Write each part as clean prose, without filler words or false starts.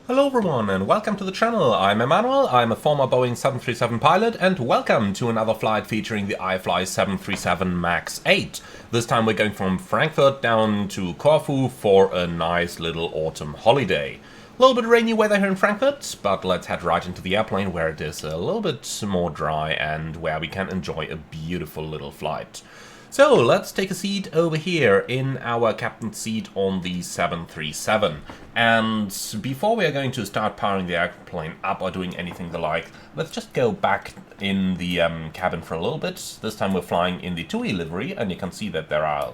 Hello everyone and welcome to the channel. I'm Emmanuel, I'm a former Boeing 737 pilot, and welcome to another flight featuring the iFly 737 MAX 8. This time we're going from Frankfurt down to Corfu for a nice little autumn holiday. A little bit rainy weather here in Frankfurt, but let's head right into the airplane where it is a little bit more dry and where we can enjoy a beautiful little flight. So let's take a seat over here in our captain's seat on the 737. And before we are going to start powering the airplane up or doing anything the like, let's just go back in the cabin for a little bit. This time we're flying in the TUI livery, and you can see that there are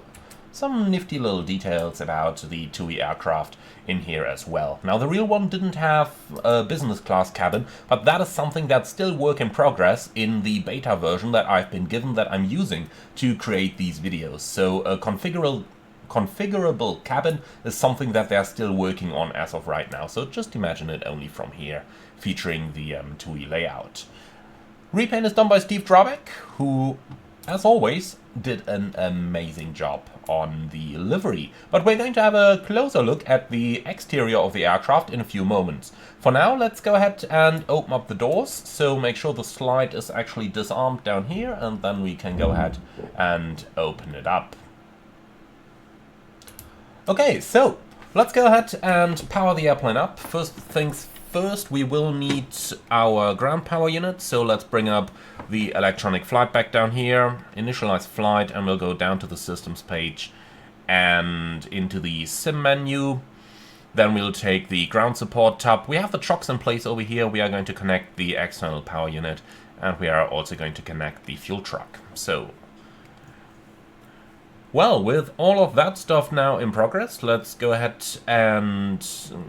some nifty little details about the TUI aircraft in here as well. Now, the real one didn't have a business class cabin, but that is something that's still work in progress in the beta version that I've been given, that I'm using to create these videos. So a configurable cabin is something that they're still working on as of right now. So just imagine it only from here, featuring the TUI layout. Repaint is done by Steve Drabeck, who, as always, did an amazing job on the livery. But we're going to have a closer look at the exterior of the aircraft in a few moments. For now, let's go ahead and open up the doors. So make sure the slide is actually disarmed down here, and then we can go ahead and open it up. Okay, so let's go ahead and power the airplane up. First things first, we will need our ground power unit, so let's bring up the electronic flight back down here, initialize flight, and we'll go down to the systems page and into the sim menu. Then we'll take the ground support tab. We have the chocks in place over here. We are going to connect the external power unit, and we are also going to connect the fuel truck. So, well, with all of that stuff now in progress, let's go ahead and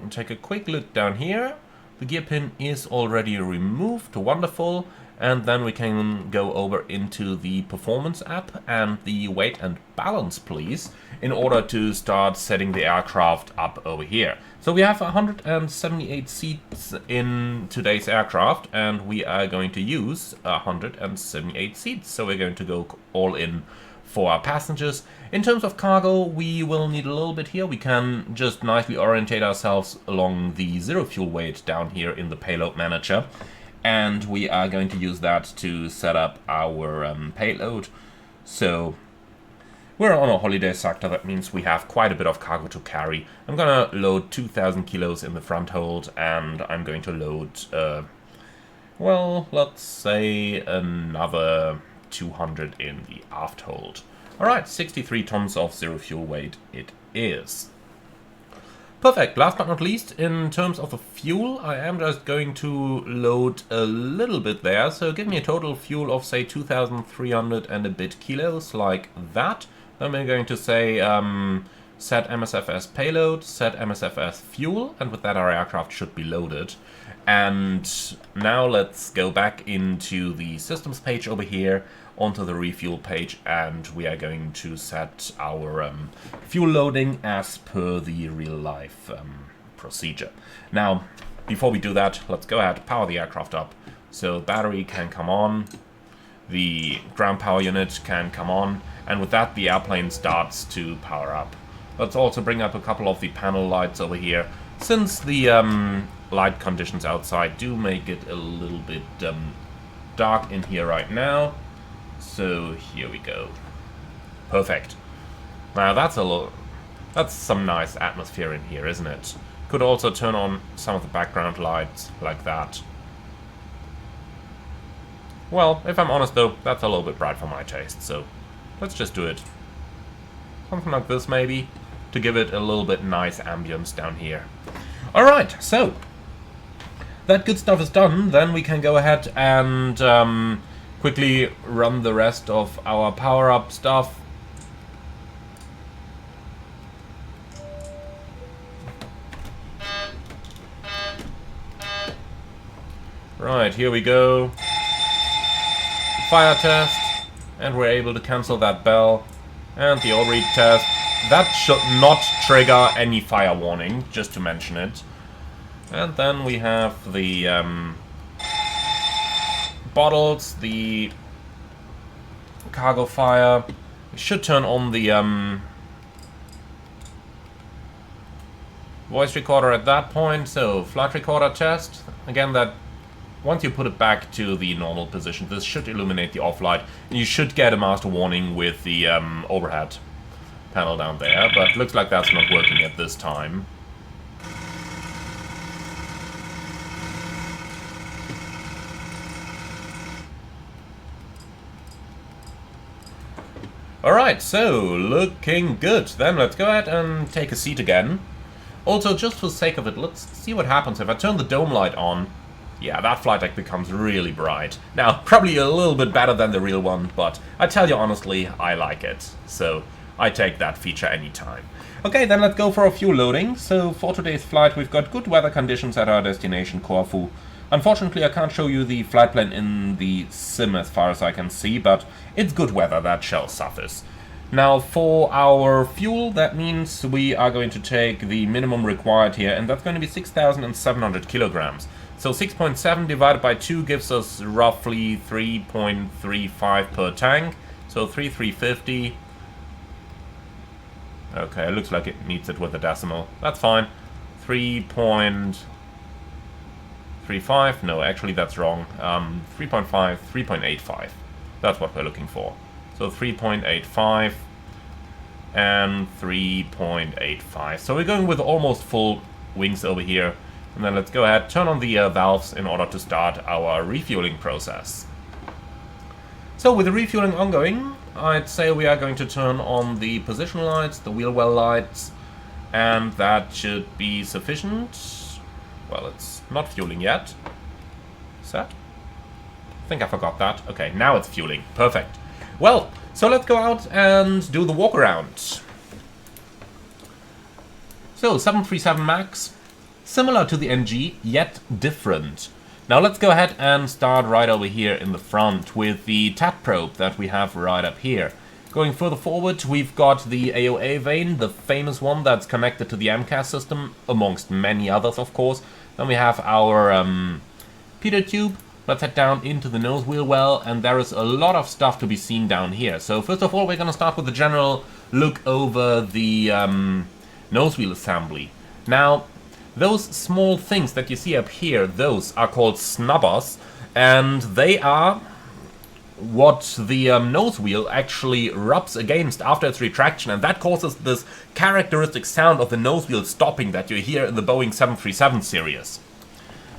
take a quick look down here. The gear pin is already removed, wonderful. And then we can go over into the performance app and the weight and balance, please, in order to start setting the aircraft up over here. So we have 178 seats in today's aircraft, and we are going to use 178 seats. So we're going to go all in for our passengers. In terms of cargo, we will need a little bit here. We can just nicely orientate ourselves along the zero fuel weight down here in the payload manager. And we are going to use that to set up our payload. So we're on a holiday sector. That means we have quite a bit of cargo to carry. I'm going to load 2,000 kilos in the front hold, and I'm going to load, well, let's say another 200 in the aft hold. Alright, 63 tons of zero fuel weight it is. Perfect. Last but not least, in terms of the fuel, I am just going to load a little bit there. So give me a total fuel of, say, 2,300 and a bit kilos, like that. Then we're going to say set MSFS payload, set MSFS fuel, and with that our aircraft should be loaded. And now let's go back into the systems page over here, onto the refuel page, and we are going to set our fuel loading as per the real life procedure. Now, before we do that, let's go ahead and power the aircraft up. So battery can come on, the ground power unit can come on, and with that the airplane starts to power up. Let's also bring up a couple of the panel lights over here, since the light conditions outside do make it a little bit dark in here right now. So here we go. Perfect. Now that's some nice atmosphere in here, isn't it? Could also turn on some of the background lights like that. Well, if I'm honest though, that's a little bit bright for my taste, so let's just do it. Something like this maybe, to give it a little bit nice ambience down here. Alright, so that good stuff is done. Then we can go ahead and quickly run the rest of our power-up stuff. Right, here we go. Fire test, and we're able to cancel that bell. And the oil read test. That should not trigger any fire warning, just to mention it. And then we have the bottles, the cargo fire. We should turn on the voice recorder at that point, so flight recorder test. Again, that once you put it back to the normal position, this should illuminate the off light. You should get a master warning with the overhead panel down there, but looks like that's not working at this time. Alright, so looking good. Then let's go ahead and take a seat again. Also, just for the sake of it, let's see what happens if I turn the dome light on. Yeah, that flight deck becomes really bright. Now, probably a little bit better than the real one, but I tell you honestly, I like it. So, I take that feature anytime. Okay, then let's go for a fuel loading. So, for today's flight, we've got good weather conditions at our destination, Corfu. Unfortunately, I can't show you the flight plan in the sim as far as I can see, but it's good weather, that shall suffice. Now, for our fuel, that means we are going to take the minimum required here, and that's going to be 6,700 kilograms. So 6.7 divided by 2 gives us roughly 3.35 per tank, so 3,350. Okay, it looks like it meets it with a decimal. That's fine. 3.35, no, actually that's wrong. 3.5, 3.85. That's what we're looking for. So 3.85 and 3.85. So we're going with almost full wings over here. And then let's go ahead, turn on the valves in order to start our refueling process. So with the refueling ongoing, I'd say we are going to turn on the position lights, the wheel well lights, and that should be sufficient. Well, it's not fueling yet. Set? I think I forgot that. Okay, now it's fueling. Perfect. Well, so let's go out and do the walk around. So, 737 MAX, similar to the NG, yet different. Now let's go ahead and start right over here in the front with the TAT probe that we have right up here. Going further forward, we've got the AOA vane, the famous one that's connected to the MCAS system, amongst many others, of course. Then we have our pitot tube. Let's head down into the nose wheel well, and there is a lot of stuff to be seen down here. So first of all, we're going to start with a general look over the nose wheel assembly. Now, those small things that you see up here, those are called snubbers, and they are what the nose wheel actually rubs against after its retraction, and that causes this characteristic sound of the nose wheel stopping that you hear in the Boeing 737 series.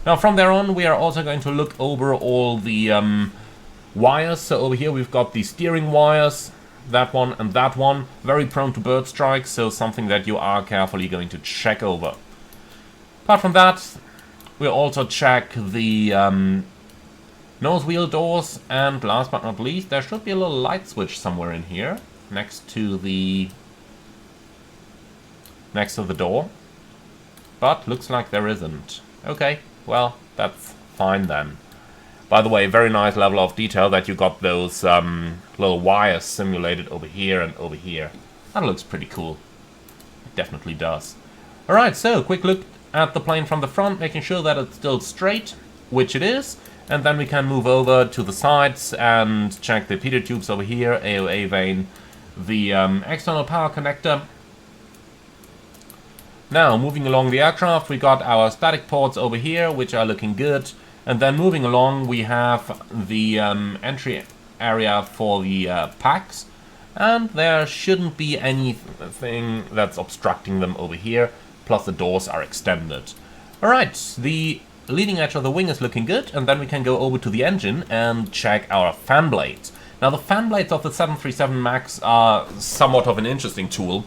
Now from there on, we are also going to look over all the wires. So over here we've got the steering wires, that one and that one, very prone to bird strikes, so something that you are carefully going to check over. Apart from that, we'll also check the nose wheel doors, and last but not least, there should be a little light switch somewhere in here, next to the door, but looks like there isn't. Okay, well, that's fine then. By the way, very nice level of detail that you got those little wires simulated over here and over here. That looks pretty cool. It definitely does. Alright, so quick look at the plane from the front, making sure that it's still straight, which it is. And then we can move over to the sides and check the pitot tubes over here, AOA vane, the external power connector. Now, moving along the aircraft, we got our static ports over here, which are looking good. And then moving along, we have the entry area for the packs. And there shouldn't be anything that's obstructing them over here. Plus the doors are extended. Alright, the leading edge of the wing is looking good. And then we can go over to the engine and check our fan blades. Now, the fan blades of the 737 MAX are somewhat of an interesting tool.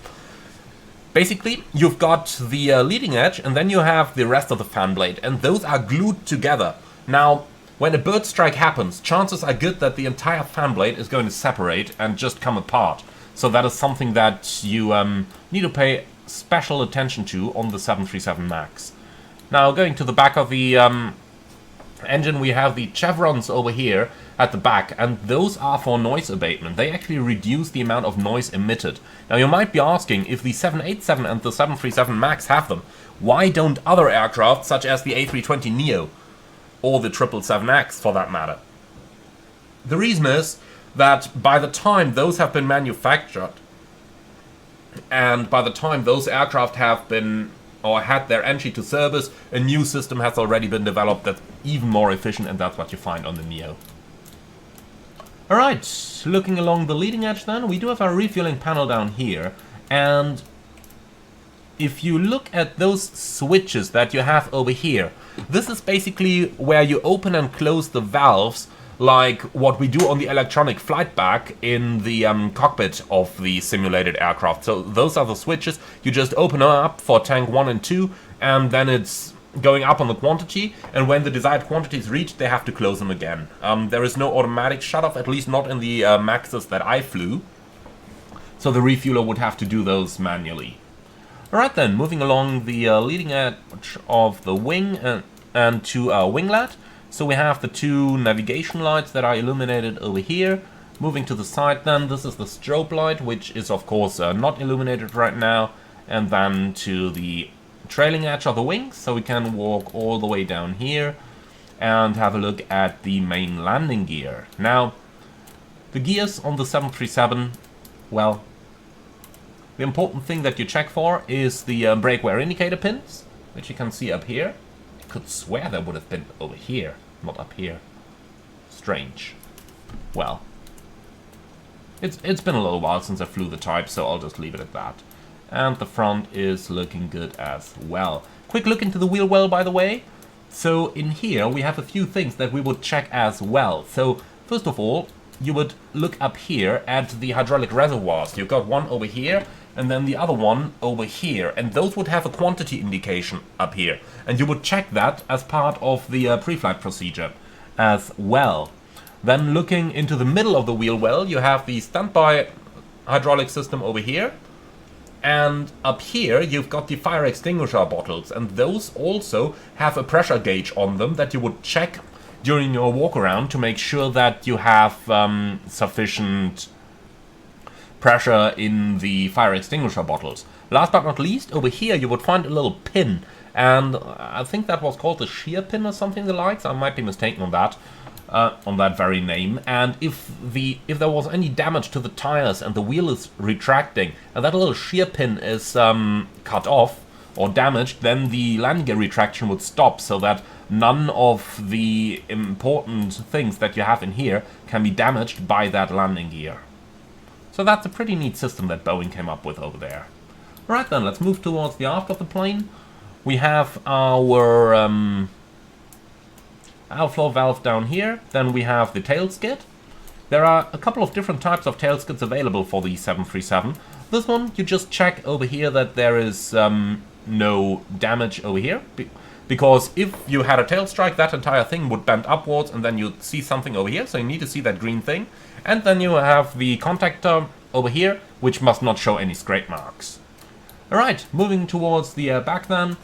Basically, you've got the leading edge, and then you have the rest of the fan blade, and those are glued together. Now, when a bird strike happens, chances are good that the entire fan blade is going to separate and just come apart. So that is something that you need to pay special attention to on the 737 MAX. Now, going to the back of the engine, we have the chevrons over here at the back, and those are for noise abatement. They actually reduce the amount of noise emitted. Now you might be asking, if the 787 and the 737 MAX have them, why don't other aircraft such as the A320neo or the 777X for that matter? The reason is that by the time those have been manufactured and by the time those aircraft have been or had their entry to service, a new system has already been developed that's even more efficient, and that's what you find on the Neo. Alright, looking along the leading edge then, we do have our refueling panel down here, and if you look at those switches that you have over here, this is basically where you open and close the valves, like what we do on the electronic flight bag in the cockpit of the simulated aircraft. So those are the switches. You just open them up for tank 1 and 2, and then it's going up on the quantity, and when the desired quantity is reached, they have to close them again. There is no automatic shut-off, at least not in the Maxes that I flew, so the refueler would have to do those manually. Alright then, moving along the leading edge of the wing and to our winglet. So we have the two navigation lights that are illuminated over here. Moving to the side then, this is the strobe light, which is of course not illuminated right now. And then to the trailing edge of the wings, so we can walk all the way down here and have a look at the main landing gear. Now, the gears on the 737, well, the important thing that you check for is the brake wear indicator pins, which you can see up here. I could swear they would have been over here, not up here. Strange. Well, it's been a little while since I flew the type, so I'll just leave it at that. And the front is looking good as well. Quick look into the wheel well, by the way. So in here we have a few things that we would check as well. So first of all, you would look up here at the hydraulic reservoirs. You've got one over here and then the other one over here, and those would have a quantity indication up here, and you would check that as part of the pre-flight procedure as well. Then looking into the middle of the wheel well, you have the standby hydraulic system over here, and up here you've got the fire extinguisher bottles, and those also have a pressure gauge on them that you would check during your walk around to make sure that you have sufficient pressure in the fire extinguisher bottles. Last but not least, over here you would find a little pin, and I think that was called the shear pin or something the likes. I might be mistaken on that very name. And if there was any damage to the tires and the wheel is retracting and that little shear pin is cut off or damaged, then the landing gear retraction would stop, so that none of the important things that you have in here can be damaged by that landing gear. So that's a pretty neat system that Boeing came up with over there. Alright then, let's move towards the aft of the plane. We have our outflow valve down here. Then we have the tail skid. There are a couple of different types of tail skids available for the 737. This one, you just check over here that there is no damage over here. Because if you had a tail strike, that entire thing would bend upwards, and then you'd see something over here, so you need to see that green thing. And then you have the contactor over here, which must not show any scrape marks. Alright, moving towards the back then,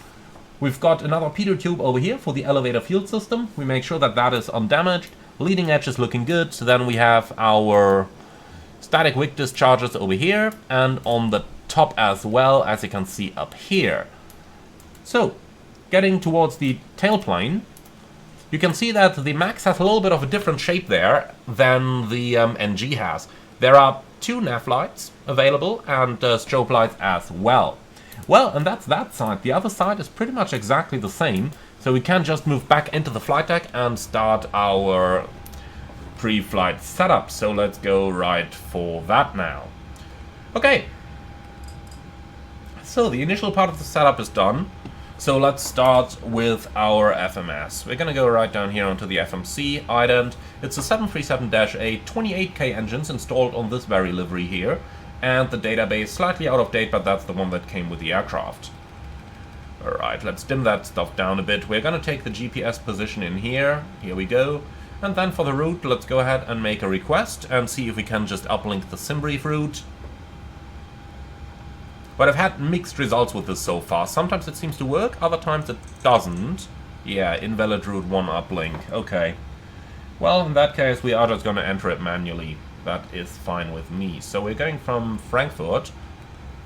we've got another pitot tube over here for the elevator fuel system. We make sure that that is undamaged. Leading edge is looking good, so then we have our static wick discharges over here, and on the top as well, as you can see up here. So, getting towards the tailplane, you can see that the Max has a little bit of a different shape there than the NG has. There are two nav lights available and strobe lights as well. Well, and that's that side. The other side is pretty much exactly the same, so we can just move back into the flight deck and start our pre-flight setup. So let's go right for that now. Okay, so the initial part of the setup is done. So let's start with our FMS. We're gonna go right down here onto the FMC ident. It's a 737-8 28K engines installed on this very livery here, and the database slightly out of date, but that's the one that came with the aircraft. Alright, let's dim that stuff down a bit. We're gonna take the GPS position in here. Here we go. And then for the route, let's go ahead and make a request and see if we can just uplink the SimBrief route. But I've had mixed results with this so far. Sometimes it seems to work, other times it doesn't. Yeah, invalid route 1 uplink. Okay. Well, in that case, we are just going to enter it manually. That is fine with me. So we're going from Frankfurt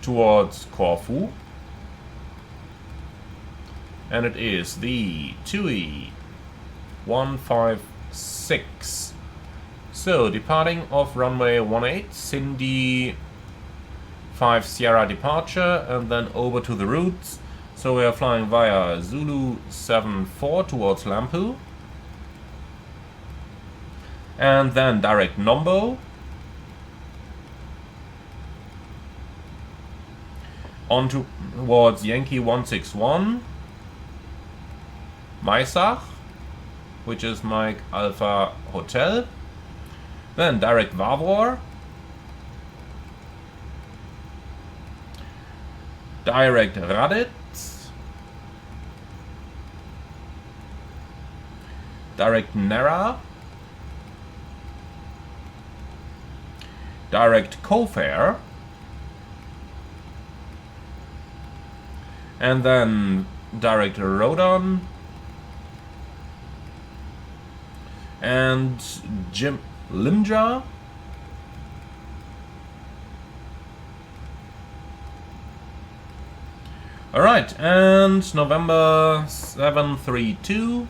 towards Corfu. And it is the TUI 156. So, departing off runway 18, Cindy 5 Sierra departure, and then over to the routes. So we are flying via Zulu 74 towards Lampu. And then direct Nombo. On towards Yankee 161. Maisach, which is Mike Alpha Hotel. Then direct Vavor. Direct Raditz. Direct Nera. Direct Kofair. And then direct Rodon. And Jim Limja. Alright, and November 732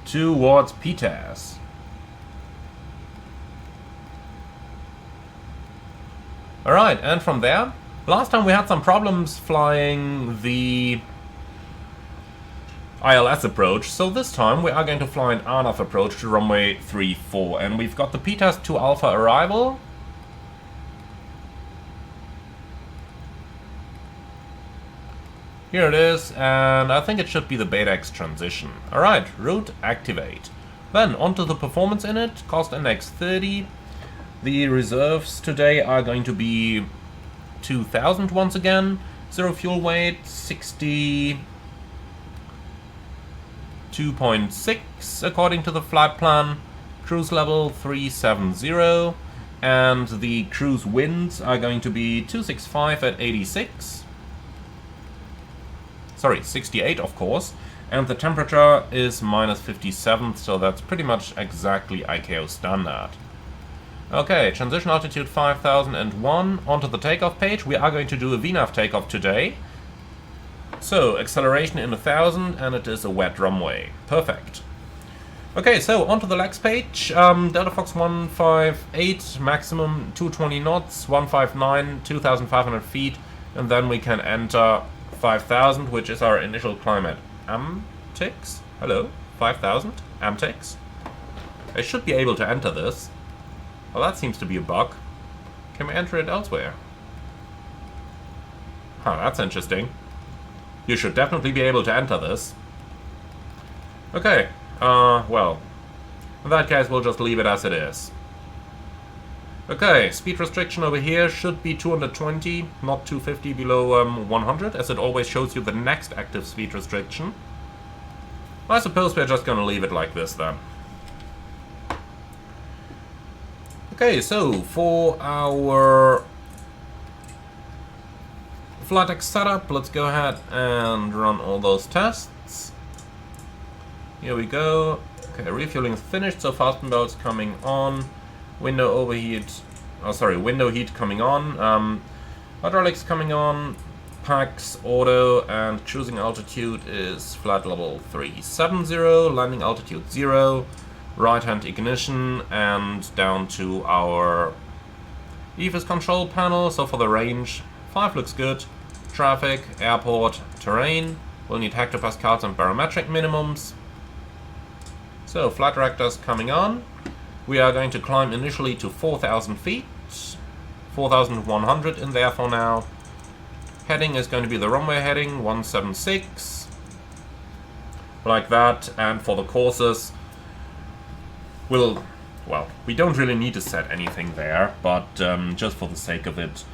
towards Pitas. Alright, and from there, last time we had some problems flying the ILS approach, so this time we are going to fly an RNAV approach to runway 34, and we've got the Pitas 2 Alpha arrival. Here it is, and I think it should be the BetaX transition. Alright, route activate. Then onto the performance in it, cost index 30. The reserves today are going to be 2000 once again. Zero fuel weight, 62.6 according to the flight plan. Cruise level 370. And the cruise winds are going to be 265 at 86. Sorry, 68 of course, and the temperature is minus 57, so that's pretty much exactly ICAO standard. Okay, transition altitude 5001, onto the takeoff page. We are going to do a VNAV takeoff today. So, acceleration in 1000, and it is a wet runway. Perfect. Okay, so onto the legs page. Delta Fox 158, maximum 220 knots, 159, 2500 feet, and then we can enter 5000, which is our initial climb at Amtix. Hello, 5000 Amtix. I should be able to enter this. Well, that seems to be a bug. Can we enter it elsewhere? Huh, that's interesting. You should definitely be able to enter this. Okay, well, in that case we'll just leave it as it is. Okay, speed restriction over here should be 220, not 250 below 100, as it always shows you the next active speed restriction. I suppose we're just gonna leave it like this then. Okay, so for our flight deck setup, let's go ahead and run all those tests. Here we go. Okay, refueling is finished, so fasten belts coming on. Window overheat, window heat coming on, hydraulics coming on, packs, auto, and cruising altitude is flat level 370, landing altitude 0, right hand ignition, and down to our EFIS control panel. So for the range, 5 looks good, traffic, airport, terrain, we'll need hectopascals and barometric minimums. So flight directors coming on. We are going to climb initially to 4,000 feet, 4,100 in there for now. Heading is going to be the runway heading, 176, like that. And for the courses, we don't really need to set anything there, but just for the sake of it,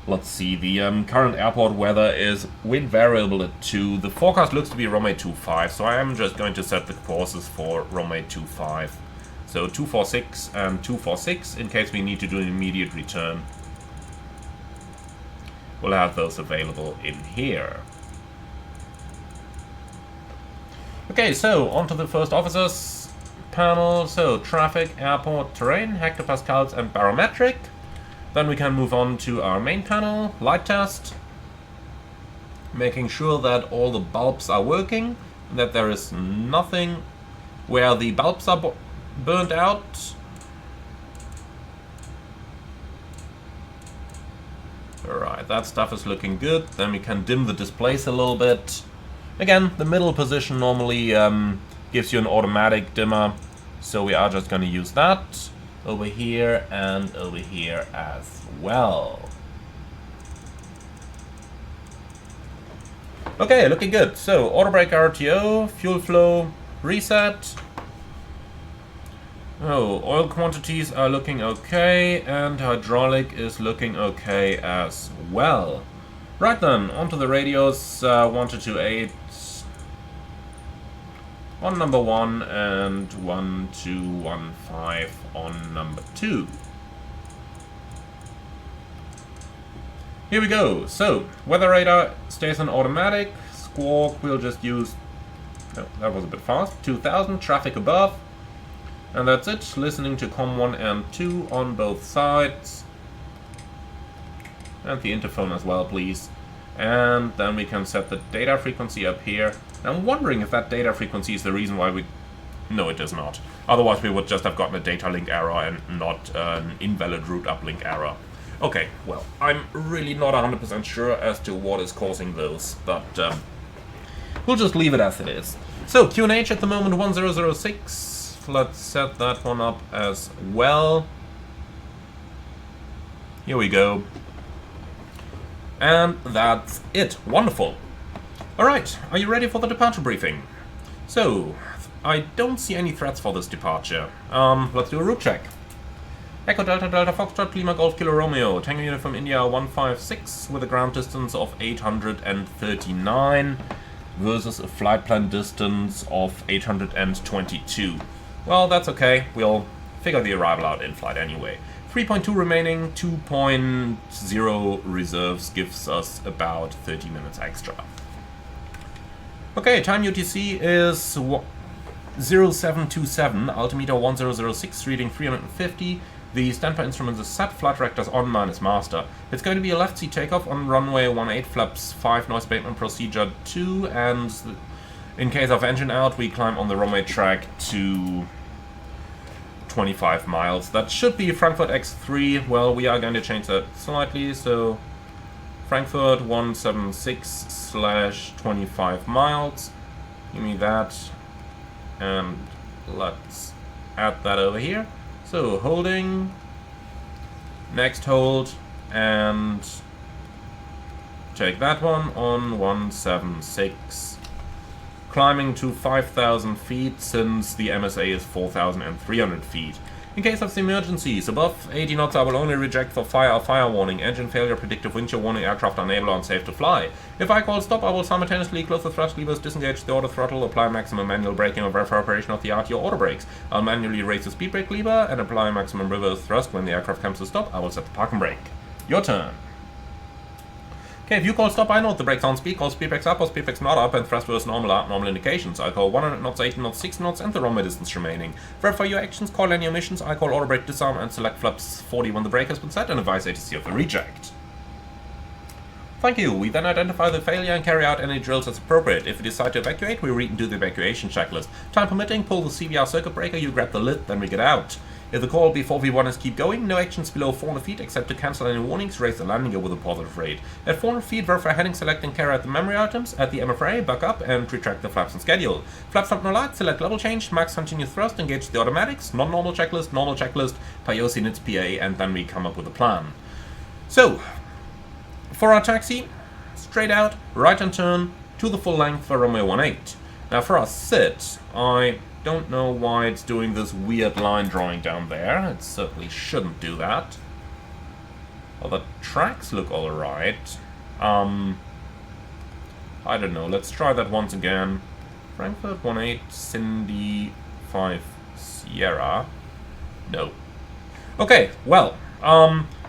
let's see. The current airport weather is wind variable at 2. The forecast looks to be runway 25, so I am just going to set the courses for runway 25. So 246 and 246 in case we need to do an immediate return. We'll have those available in here. Okay, so onto the first officers panel. So traffic, airport, terrain, hectopascals, and barometric. Then we can move on to our main panel, light test. Making sure that all the bulbs are working, that there is nothing where the bulbs are burnt out. Alright, Alright, that stuff is looking good. Then we can dim the displays a little bit. Again, the middle position normally gives you an automatic dimmer, so we are just going to use that over here and over here as well. Okay, looking good. So, auto brake RTO, fuel flow, reset. Oh, oil quantities are looking okay, and hydraulic is looking okay as well. Right then, onto the radios, 1228 on number 1 and 1215 on number 2. Here we go. So, weather radar stays on automatic. Squawk, we'll just use... No, that was a bit fast. 2000, traffic above. And that's it. Listening to COM 1 and 2 on both sides. And the interphone as well, please. And then we can set the data frequency up here. I'm wondering if that data frequency is the reason why we... No, it is not. Otherwise we would just have gotten a data link error and not an invalid route uplink error. Okay, well, I'm really not 100% sure as to what is causing those, but we'll just leave it as it is. So, QNH at the moment 1006. Let's set that one up as well. Here we go. And that's it. Wonderful. Alright, are you ready for the departure briefing? So, I don't see any threats for this departure. Let's do a route check. Echo Delta Delta Foxtrot Lima Golf Kilo Romeo, Tango unit from India 156 with a ground distance of 839 versus a flight plan distance of 822. Well, that's okay. We'll figure the arrival out in flight anyway. 3.2 remaining, 2.0 reserves gives us about 30 minutes extra. Okay, time UTC is 0727, altimeter 1006, reading 350. The standby instrument is set, flight directors on minus master. It's going to be a left seat takeoff on runway 18, flaps 5, noise abatement procedure 2, and in case of engine out, we climb on the runway track to 25 miles. That should be Frankfurt X3. Well, we are going to change that slightly, so Frankfurt 176/25 miles. Give me that, and let's add that over here. So, holding, next hold, and take that one on 176. Climbing to 5,000 feet since the MSA is 4,300 feet. In case of emergencies, above 80 knots I will only reject for fire or fire warning, engine failure, predictive wind chill warning, aircraft unable or unsafe to fly. If I call stop, I will simultaneously close the thrust levers, disengage the auto throttle, apply maximum manual braking or verify operation of the RTO auto brakes. I'll manually raise the speed brake lever and apply maximum reverse thrust. When the aircraft comes to stop, I will set the parking brake. Your turn. Okay, if you call stop, I note the brakes on speed, call speed brakes up or speed brakes not up, and thrust reverse normal out, normal indications. I call 100 knots, 80 knots, 60 knots, and the runway distance remaining. Verify your actions, call any omissions, I call auto brake disarm and select flaps 40 when the brake has been set, and advise ATC of the reject. Thank you. We then identify the failure and carry out any drills as appropriate. If we decide to evacuate, we read and do the evacuation checklist. Time permitting, pull the CVR circuit breaker, you grab the lid, then we get out. If the call before V1 is keep going, no actions below 400 feet except to cancel any warnings, raise the landing gear with a positive rate. At 400 feet, verify heading, select and carry out the memory items, add the FRA, buck up and retract the flaps and schedule. Flaps up no light, select level change, max continuous thrust, engage the automatics, non-normal checklist, PIOC NITS PA, and then we come up with a plan. So, for our taxi, straight out, right hand turn, to the full length for runway 18. Now for our sit, I don't know why it's doing this weird line drawing down there. It certainly shouldn't do that. Well, the tracks look alright. I don't know. Let's try that once again. Frankfurt 18, Cindy 5 Sierra. No. Okay, well,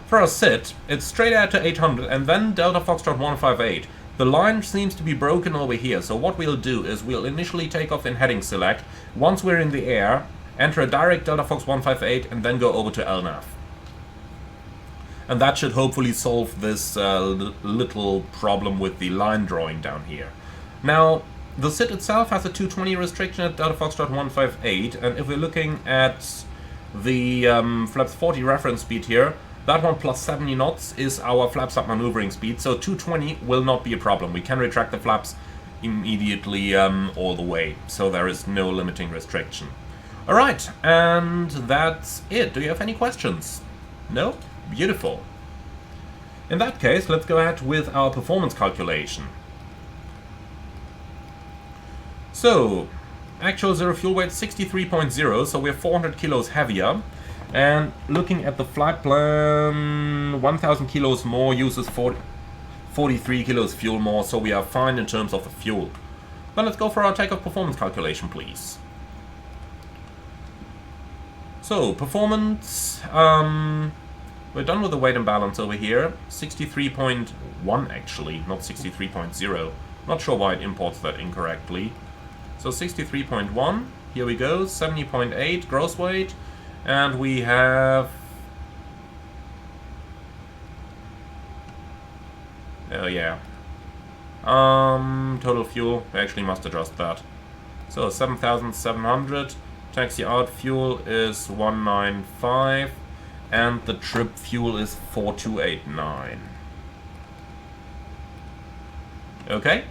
for a sit, it's straight out to 800 and then Delta Foxtrot 158. The line seems to be broken over here, so what we'll do is we'll initially take off in heading select. Once we're in the air, enter a direct Delta Fox 158 and then go over to LNAV. And that should hopefully solve this little problem with the line drawing down here. Now, the SIT itself has a 220 restriction at Delta Foxtrot 158, and if we're looking at the flaps 40 reference speed here, That one plus 70 knots is our flaps up maneuvering speed, so 220 will not be a problem. We can retract the flaps immediately all the way, so there is no limiting restriction. Alright, and that's it. Do you have any questions? No? Beautiful. In that case, let's go ahead with our performance calculation. So, actual zero fuel weight 63.0, so we're 400 kilos heavier. And looking at the flight plan, 1000 kilos more uses 43 kilos fuel more, so we are fine in terms of the fuel. Then let's go for our takeoff performance calculation, please. So, performance, we're done with the weight and balance over here. 63.1 actually, not 63.0. Not sure why it imports that incorrectly. So 63.1, here we go, 70.8 gross weight, and we have... oh yeah. Total fuel, we actually must adjust that. So 7,700, taxi out fuel is 195, and the trip fuel is 4289. Okay,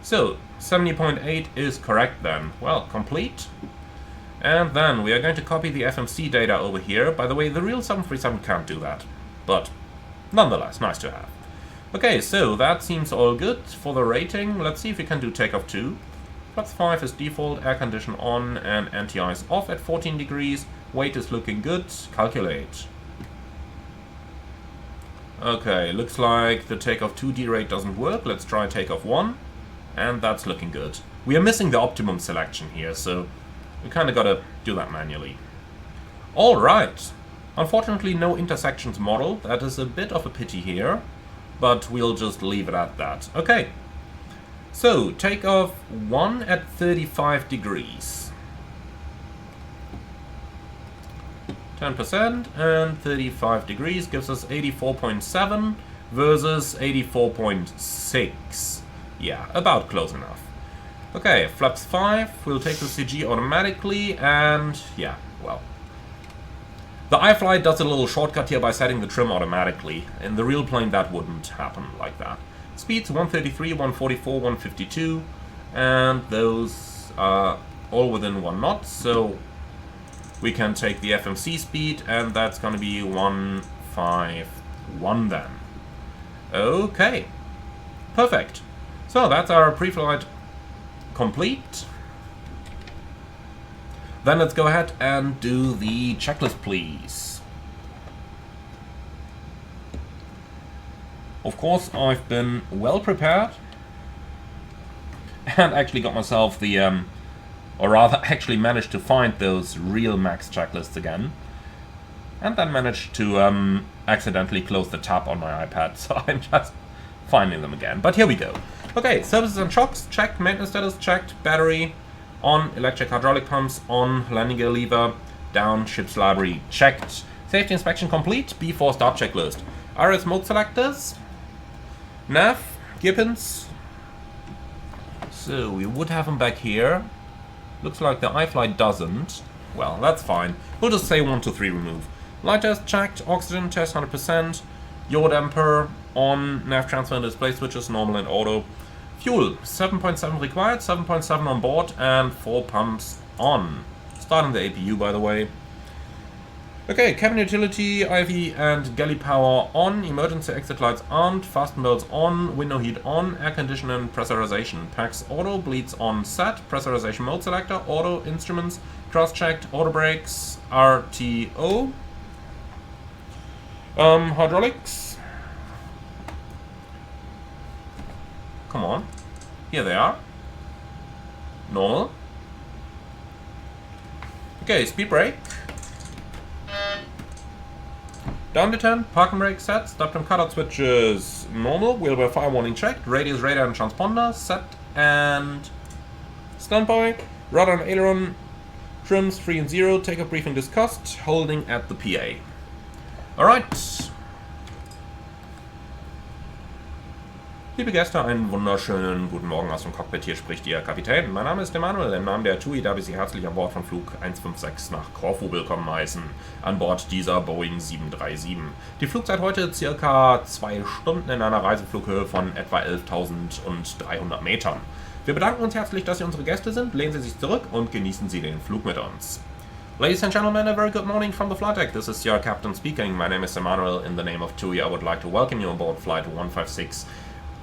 so 70.8 is correct then. Well, complete. And then we are going to copy the FMC data over here. By the way, the real 737 can't do that, but nonetheless, nice to have. Okay, so that seems all good for the rating. Let's see if we can do takeoff 2. Flaps 5 is default, air condition on, and anti-ice off at 14 degrees. Weight is looking good. Calculate. Okay, looks like the takeoff 2 derate doesn't work. Let's try takeoff 1. And that's looking good. We are missing the optimum selection here, so we kind of got to do that manually. Alright. Unfortunately, no intersections model. That is a bit of a pity here, but we'll just leave it at that. Okay. So, takeoff 1 at 35 degrees. 10% and 35 degrees gives us 84.7 versus 84.6. Yeah, about close enough. Okay, flaps 5, we'll take the CG automatically, and yeah, well. The iFly does a little shortcut here by setting the trim automatically. In the real plane that wouldn't happen like that. Speeds 133, 144, 152, and those are all within 1 knot, so we can take the FMC speed, and that's going to be 151 then. Okay, perfect. So that's our pre-flight complete. Then let's go ahead and do the checklist, please. Of course, I've been well prepared and actually got myself the, or rather actually managed to find those real max checklists again. And then managed to accidentally close the tab on my iPad, so I'm just finding them again. But here we go. Okay, services and shocks checked, maintenance status checked, battery on, electric hydraulic pumps on, landing gear lever down, ship's library checked, safety inspection complete, B4 start checklist. RS mode selectors, nav, gear pins. So we would have them back here. Looks like the iFly doesn't. Well, that's fine. We'll just say 1, 2, 3 remove. Light test checked, oxygen test 100%, yaw damper on, nav transfer and display switches normal and auto. Fuel 7.7 required, 7.7 on board, and 4 pumps on. Starting the APU, by the way. Okay, cabin utility, IV and galley power on, emergency exit lights on, fasten belts on, window heat on, air conditioner and pressurization. Packs auto, bleeds on set, pressurization mode selector, auto, instruments, cross-checked, auto brakes, RTO. Hydraulics. Come on. Here they are. Normal. Okay, speed brake. Down to 10, parking brake set, stop and cutout switches normal, wheel by fire warning checked, radius, radar and transponder set and standby, rudder and aileron trims 3 and 0, takeoff briefing discussed, holding at the PA. Alright. Liebe Gäste, einen wunderschönen guten Morgen aus dem Cockpit. Hier spricht Ihr Kapitän. Mein Name ist Emanuel. Im Namen der TUI darf ich Sie herzlich an Bord von Flug 156 nach Korfu willkommen heißen. An Bord dieser Boeing 737. Die Flugzeit heute circa 2 Stunden in einer Reiseflughöhe von etwa 11.300 Metern. Wir bedanken uns herzlich, dass Sie unsere Gäste sind. Lehnen Sie sich zurück und genießen Sie den Flug mit uns. Ladies and gentlemen, a very good morning from the flight deck. This is your captain speaking. My name is Emanuel. In the name of TUI, I would like to welcome you on board Flight 156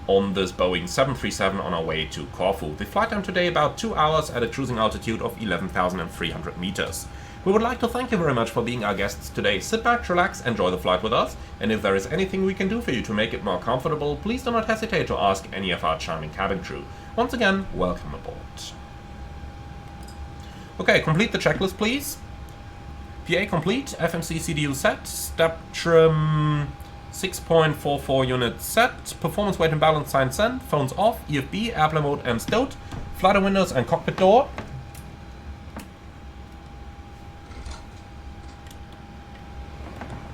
on this Boeing 737 on our way to Corfu. The flight time today about 2 hours at a cruising altitude of 11,300 meters. We would like to thank you very much for being our guests today. Sit back, relax, enjoy the flight with us, and if there is anything we can do for you to make it more comfortable, please do not hesitate to ask any of our charming cabin crew. Once again, welcome aboard. Okay, complete the checklist, please. PA complete, FMC CDU set, step trim 6.44 units set, performance weight and balance sign sent, phones off, EFB, airplane mode and stowed, flighter windows and cockpit door.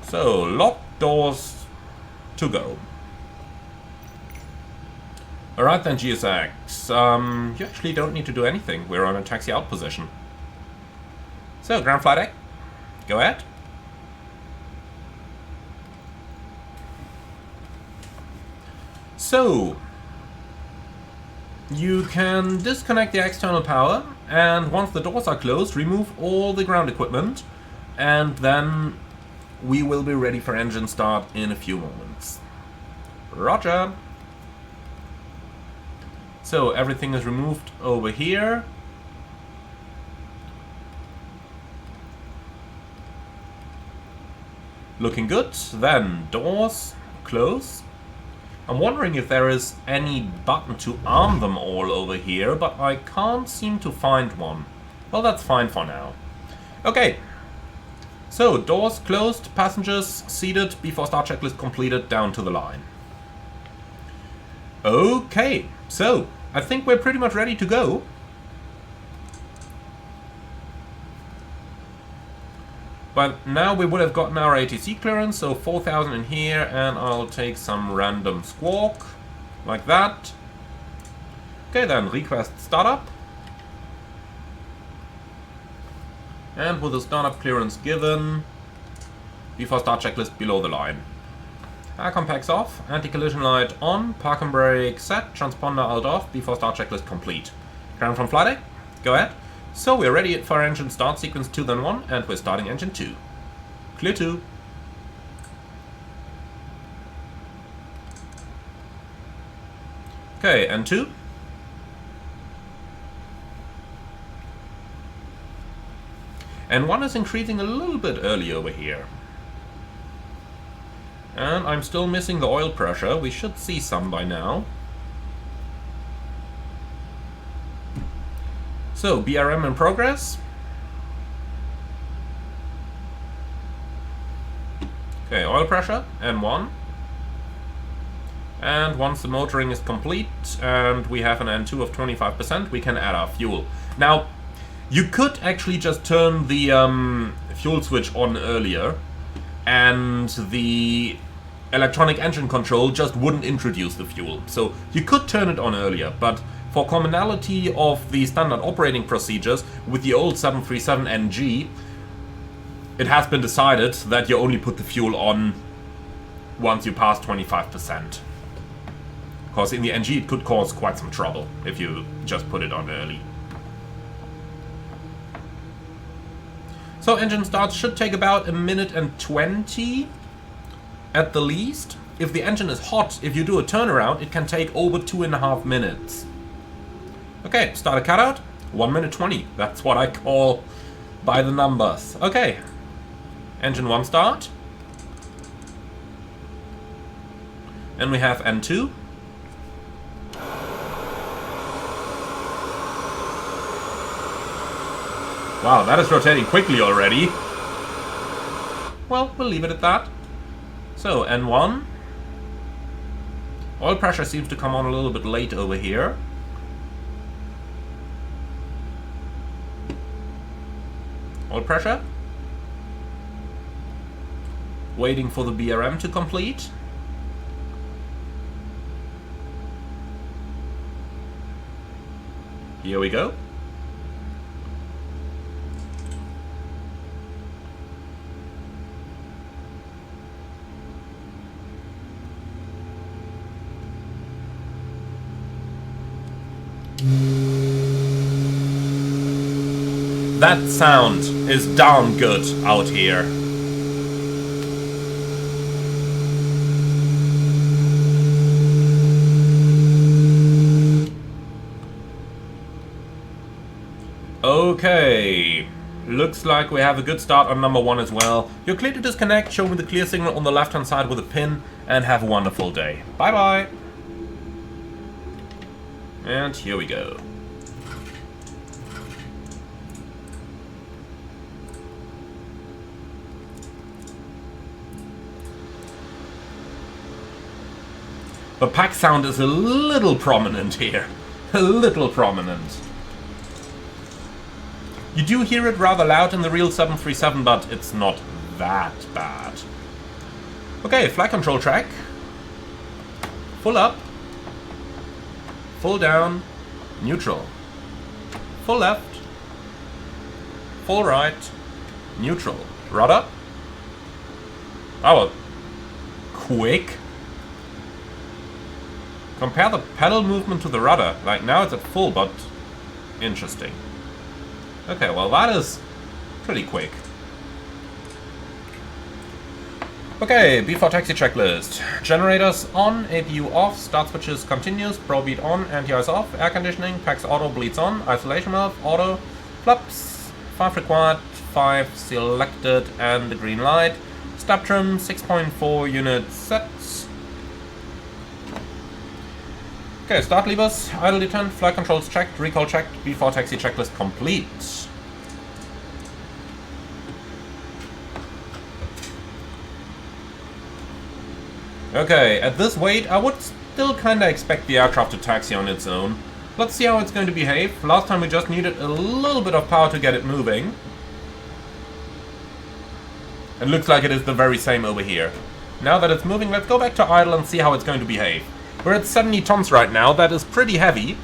So, locked doors to go. Alright then, GSX, you actually don't need to do anything, we're on a taxi out position. So, ground flight deck, go ahead. So, you can disconnect the external power, and once the doors are closed, remove all the ground equipment, and then we will be ready for engine start in a few moments. Roger! So, everything is removed over here. Looking good. Then, doors close. I'm wondering if there is any button to arm them all over here, but I can't seem to find one. Well, that's fine for now. Okay. So, doors closed, passengers seated, before start checklist completed, down to the line. Okay, so, I think we're pretty much ready to go. But now we would have gotten our ATC clearance, so 4,000 in here, and I'll take some random squawk, like that. Okay then, request startup. And with the startup clearance given, before start checklist below the line. Aircom packs off, anti-collision light on, park and brake set, transponder alt off, before start checklist complete. Ground from flight deck, go ahead. So we're ready for engine start sequence 2 then 1, and we're starting engine 2. Clear 2. Okay, and 2. And 1 is increasing a little bit early over here. And I'm still missing the oil pressure. We should see some by now. So, BRM in progress. Okay, oil pressure, N1. And once the motoring is complete and we have an N2 of 25%, we can add our fuel. Now, you could actually just turn the fuel switch on earlier, and the electronic engine control just wouldn't introduce the fuel. So, you could turn it on earlier, but for commonality of the standard operating procedures with the old 737NG, it has been decided that you only put the fuel on once you pass 25%. Because in the NG it could cause quite some trouble if you just put it on early. So engine start should take about 1 minute and 20 at the least. If the engine is hot, if you do a turnaround, it can take over 2.5 minutes. Okay, start a cutout, 1 minute 20. That's what I call by the numbers. Okay, engine 1 start. And we have N2. Wow, that is rotating quickly already. Well, we'll leave it at that. So, N1. Oil pressure seems to come on a little bit late over here. Oil pressure. Waiting for the BRM to complete. Here we go. That sound is darn good out here. Okay, looks like we have a good start on number 1 as well. You're clear to disconnect, show me the clear signal on the left hand side with a pin, and have a wonderful day. Bye bye! And here we go. The pack sound is a little prominent here. A little prominent. You do hear it rather loud in the real 737, but it's not that bad. Okay, flight control track. Full up. Full down. Neutral. Full left. Full right. Neutral. Rudder. Oh, quick. Compare the pedal movement to the rudder. Like now it's at full, but interesting. Okay, well that is pretty quick. Okay, before taxi checklist. Generators on, APU off, start switches continuous, pro beat on, anti-ice off, air conditioning, packs auto, bleeds on, isolation valve, auto, flaps, 5 required, 5 selected, and the green light. Step trim, 6.4 units set. Okay, start levers, idle detent, flight controls checked, recall checked, before taxi checklist complete. Okay, at this weight, I would still kinda expect the aircraft to taxi on its own. Let's see how it's going to behave. Last time we just needed a little bit of power to get it moving. It looks like it is the very same over here. Now that it's moving, let's go back to idle and see how it's going to behave. We're at 70 tons right now, that is pretty heavy.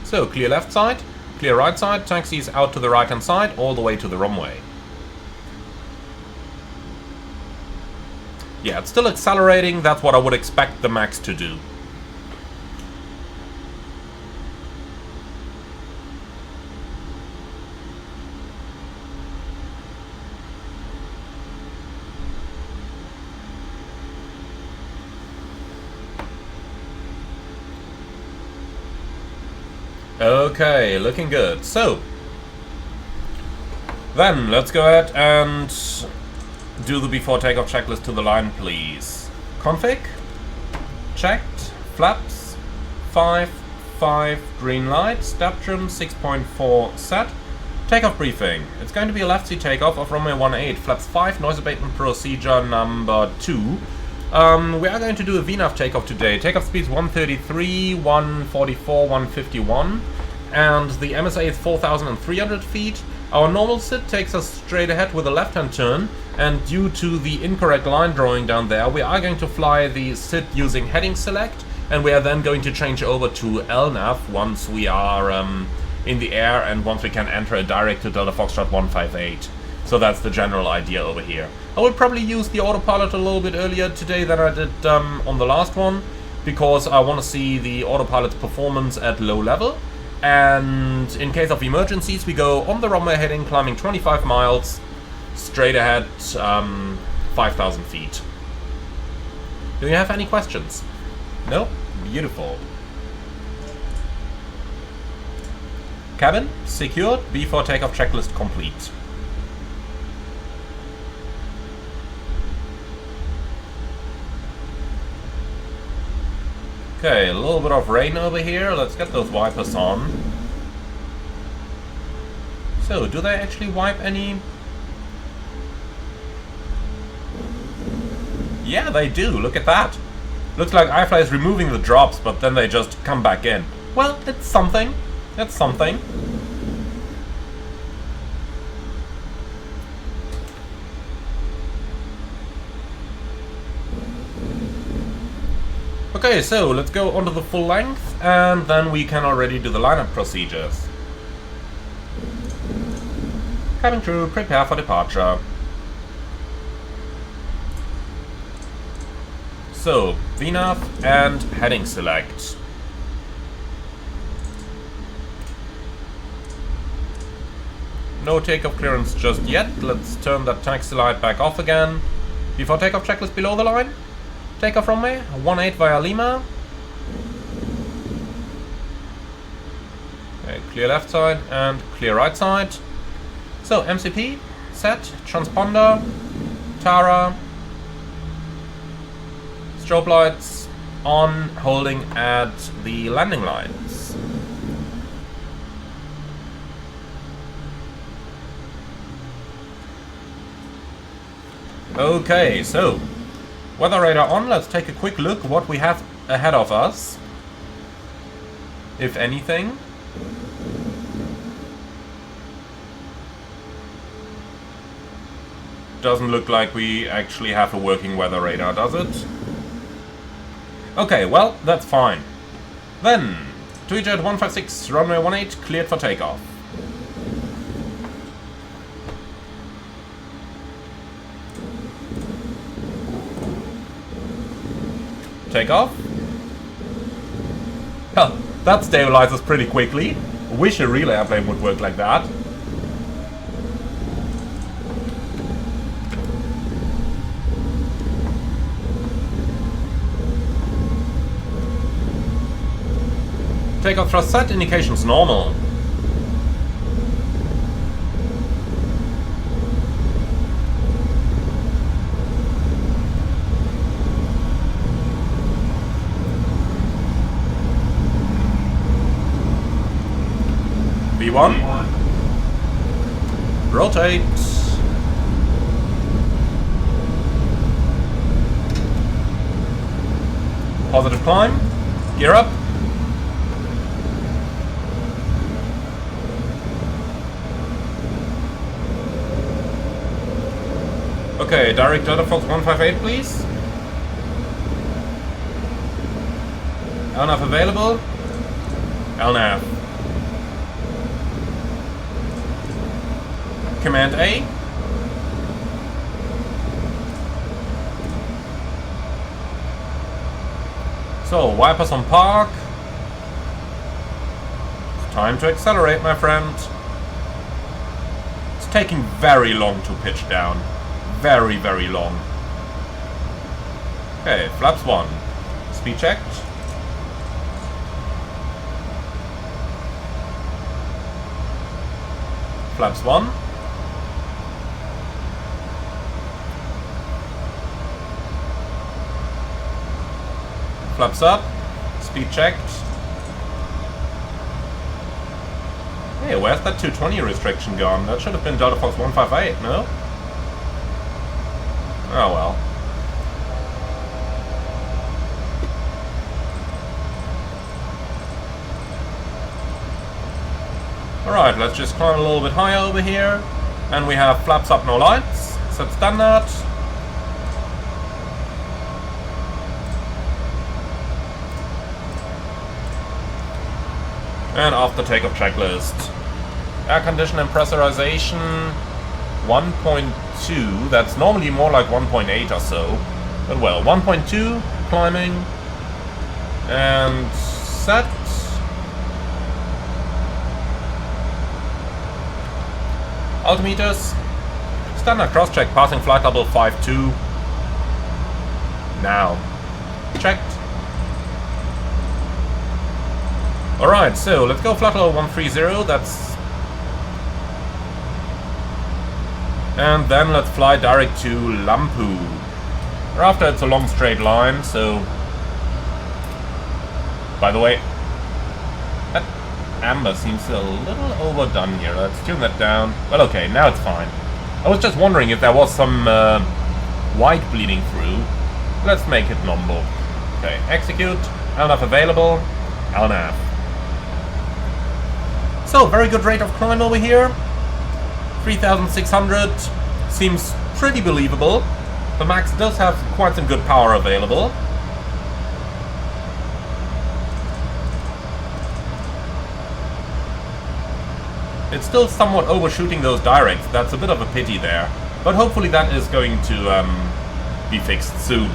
So, clear left side, clear right side, taxis out to the right hand side, all the way to the runway. Yeah, it's still accelerating, that's what I would expect the max to do. Okay, looking good. So, then let's go ahead and do the before takeoff checklist to the line, please. Config, checked, flaps, 5, 5, green light, step trim, 6.4 set. Takeoff briefing. It's going to be a left seat takeoff of runway 18, flaps 5, noise abatement procedure number 2. We are going to do a VNAV takeoff today. Takeoff speed is 133, 144, 151, and the MSA is 4,300 feet. Our normal sit takes us straight ahead with a left-hand turn, and due to the incorrect line drawing down there, we are going to fly the sit using heading select, and we are then going to change over to LNAV once we are in the air and once we can enter a direct to Delta Foxtrot 158. So that's the general idea over here. I will probably use the autopilot a little bit earlier today than I did on the last one, because I want to see the autopilot's performance at low level. And in case of emergencies, we go on the runway heading, climbing 25 miles, straight ahead, 5,000 feet. Do you have any questions? No? Beautiful. Cabin secured, before takeoff checklist complete. Okay, a little bit of rain over here. Let's get those wipers on. So, do they actually wipe any? Yeah, they do. Look at that. Looks like iFly is removing the drops, but then they just come back in. Well, it's something. It's something. Okay, so let's go onto the full length, and then we can already do the lineup procedures. Cabin crew, prepare for departure. So, VNAV and heading select. No takeoff clearance just yet. Let's turn that taxi light back off again. Before takeoff checklist below the line. Takeoff runway 18 via Lima. Okay, clear left side and clear right side. So MCP, set, transponder, Tara, strobe lights on, holding at the landing lines. Okay, so weather radar on. Let's take a quick look what we have ahead of us, if anything. Doesn't look like we actually have a working weather radar, does it? Okay, well, that's fine. Then, TuiJet 156, runway 18, cleared for takeoff. Takeoff. Well, that stabilizes pretty quickly. Wish a real airplane would work like that. Takeoff thrust set, indications normal. V1. Rotate. Positive climb. Gear up. Okay, direct Delta Fox 158, please. LNAV available. LNAV. Command A. So, wipers on park. It's time to accelerate, my friend. It's taking very long to pitch down. Very, very long. Okay, flaps 1. Speed checked. Flaps 1. Flaps up. Speed checked. Hey, where's that 220 restriction gone? That should have been Delta Fox 158, no? Oh well. Alright, let's just climb a little bit higher over here. And we have flaps up, no lights. Set standard. And after takeoff checklist. Air condition and pressurization 1.2. That's normally more like 1.8 or so. But well, 1.2 climbing. And set. Altimeters. Standard cross-check, passing flight level 5.2. Now. Checked. Alright, so let's go flight level 130, that's... And then let's fly direct to Lampu. Thereafter it's a long straight line, so... By the way, that amber seems a little overdone here. Let's tune that down. Well, okay, now it's fine. I was just wondering if there was some white bleeding through. Let's make it normal. Okay, execute. LNAV available. LNAV. So, very good rate of climb over here. 3,600. Seems pretty believable. The Max does have quite some good power available. it's still somewhat overshooting those directs. That's a bit of a pity there. But hopefully that is going to be fixed soon.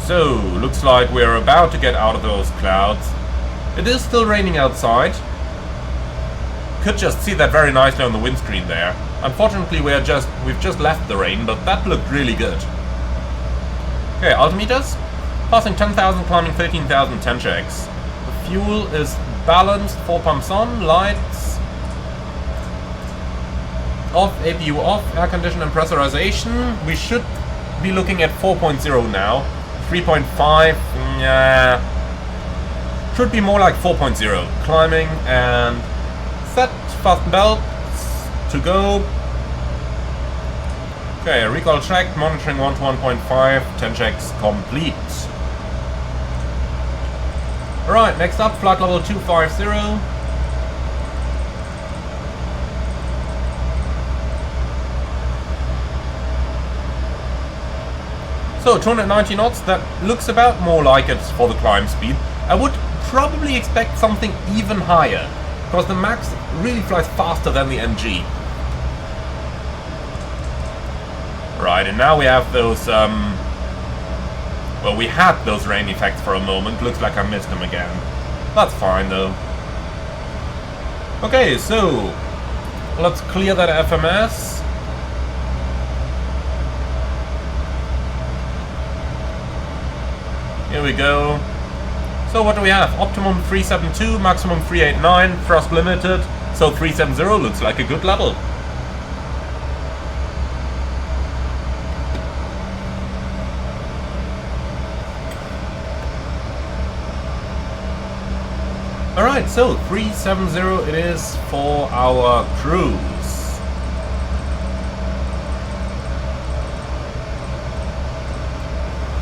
So, looks like we're about to get out of those clouds. It is still raining outside. Could just see that very nicely on the windscreen there. Unfortunately, we've just left the rain, but that looked really good. Okay, altimeters. Passing 10,000, climbing 13,000 10 checks. The fuel is balanced, 4 pumps on, lights off, APU off, air condition and pressurization. We should be looking at 4.0 now. 3.5, yeah. Should be more like 4.0. Climbing and set, fasten belts, to go. Okay, recall checked, monitoring 1 to 1.5, 10 checks complete. Alright, next up, flight level 250. So, 290 knots, that looks about more like it for the climb speed. I would probably expect something even higher, because the Max really flies faster than the NG. Right, and now we have those, well, we had those rain effects for a moment. Looks like I missed them again. That's fine, though. Okay, so let's clear that FMS. Here we go. So what do we have? Optimum 372, maximum 389, thrust limited. So 370 looks like a good level. Alright, so 370 it is for our cruise.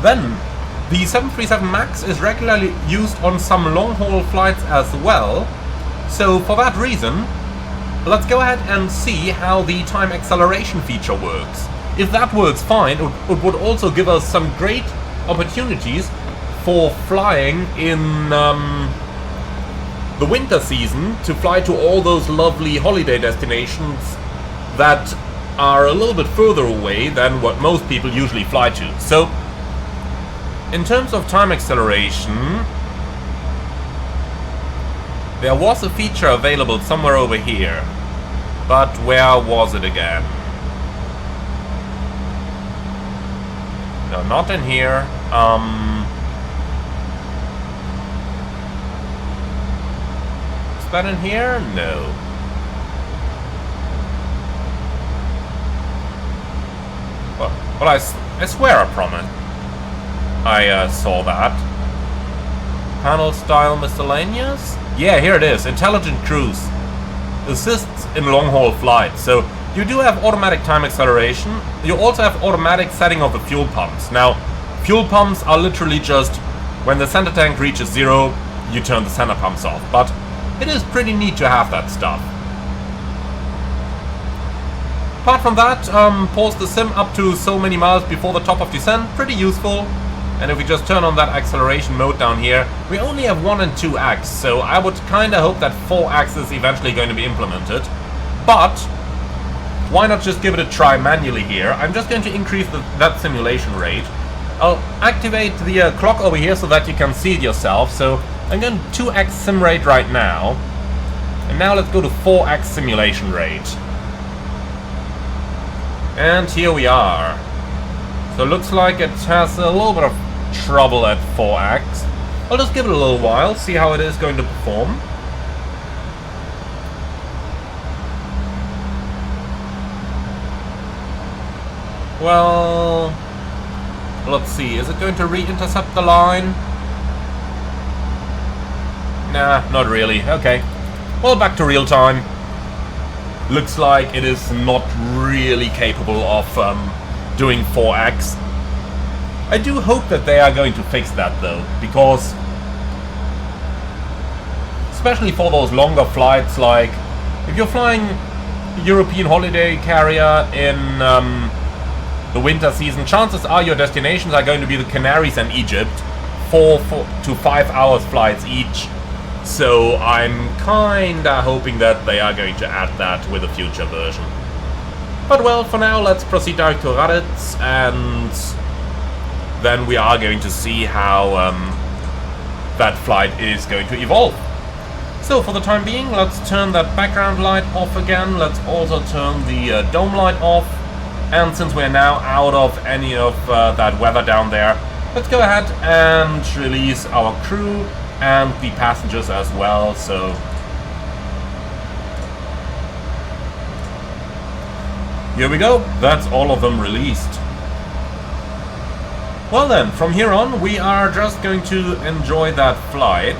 Then, the 737 MAX is regularly used on some long-haul flights as well. So for that reason, let's go ahead and see how the time acceleration feature works. If that works fine, it would also give us some great opportunities for flying in the winter season, to fly to all those lovely holiday destinations that are a little bit further away than what most people usually fly to. So, in terms of time acceleration, there was a feature available somewhere over here. But where was it again? No, not in here. That in here? No. Well, I swear I promise I saw that. Panel style miscellaneous? Yeah, here it is. Intelligent cruise. Assists in long-haul flights. So, you do have automatic time acceleration. You also have automatic setting of the fuel pumps. Now, fuel pumps are literally just when the center tank reaches 0, you turn the center pumps off. But it is pretty neat to have that stuff. Apart from that, pause the sim up to so many miles before the top of descent, pretty useful. And if we just turn on that acceleration mode down here, we only have 1 and 2x, so I would kinda hope that 4x is eventually going to be implemented. But why not just give it a try manually here? I'm just going to increase that simulation rate. I'll activate the clock over here so that you can see it yourself. So I'm going to 2x sim rate right now. And now let's go to 4x simulation rate. And here we are. So it looks like it has a little bit of trouble at 4x. I'll just give it a little while, see how it is going to perform. Well, let's see, is it going to re-intercept the line? Nah, not really. Okay. Well, back to real time. Looks like it is not really capable of doing 4x. I do hope that they are going to fix that though, because especially for those longer flights, like if you're flying European holiday carrier in the winter season, chances are your destinations are going to be the Canaries and Egypt 4 to 5 hours flights each. So I'm kinda hoping that they are going to add that with a future version. But well, for now, let's proceed direct to Raditz, and then we are going to see how that flight is going to evolve. So for the time being, let's turn that background light off again. Let's also turn the dome light off. And since we're now out of any of that weather down there, let's go ahead and release our crew and the passengers as well. So here we go, that's all of them released. Well then, from here on we are just going to enjoy that flight.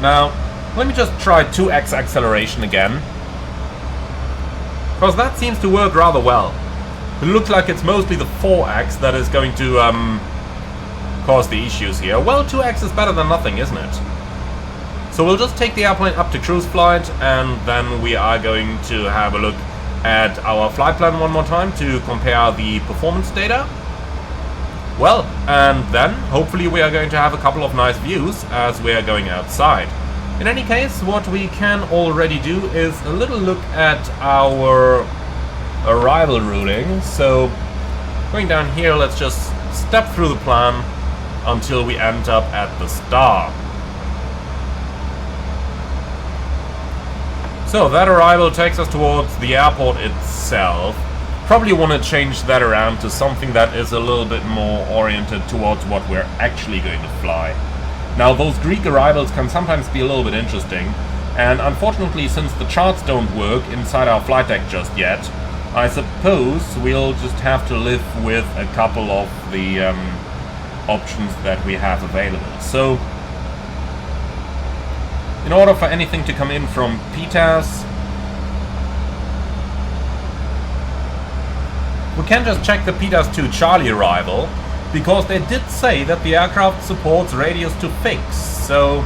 Now, let me just try 2x acceleration again, because that seems to work rather well. It looks like it's mostly the 4x that is going to cause the issues here. Well, 2x is better than nothing, isn't it? So we'll just take the airplane up to cruise flight, and then we are going to have a look at our flight plan one more time to compare the performance data. Well, and then hopefully we are going to have a couple of nice views as we are going outside. In any case, what we can already do is a little look at our arrival routing. So going down here, let's just step through the plan until we end up at the star. So that arrival takes us towards the airport itself. Probably want to change that around to something that is a little bit more oriented towards what we're actually going to fly. Now, those Greek arrivals can sometimes be a little bit interesting, and unfortunately, since the charts don't work inside our flight deck just yet, I suppose we'll just have to live with a couple of the options that we have available. So, in order for anything to come in from PTAS, we can just check the PTAS 2 Charlie arrival, because they did say that the aircraft supports radius to fix, so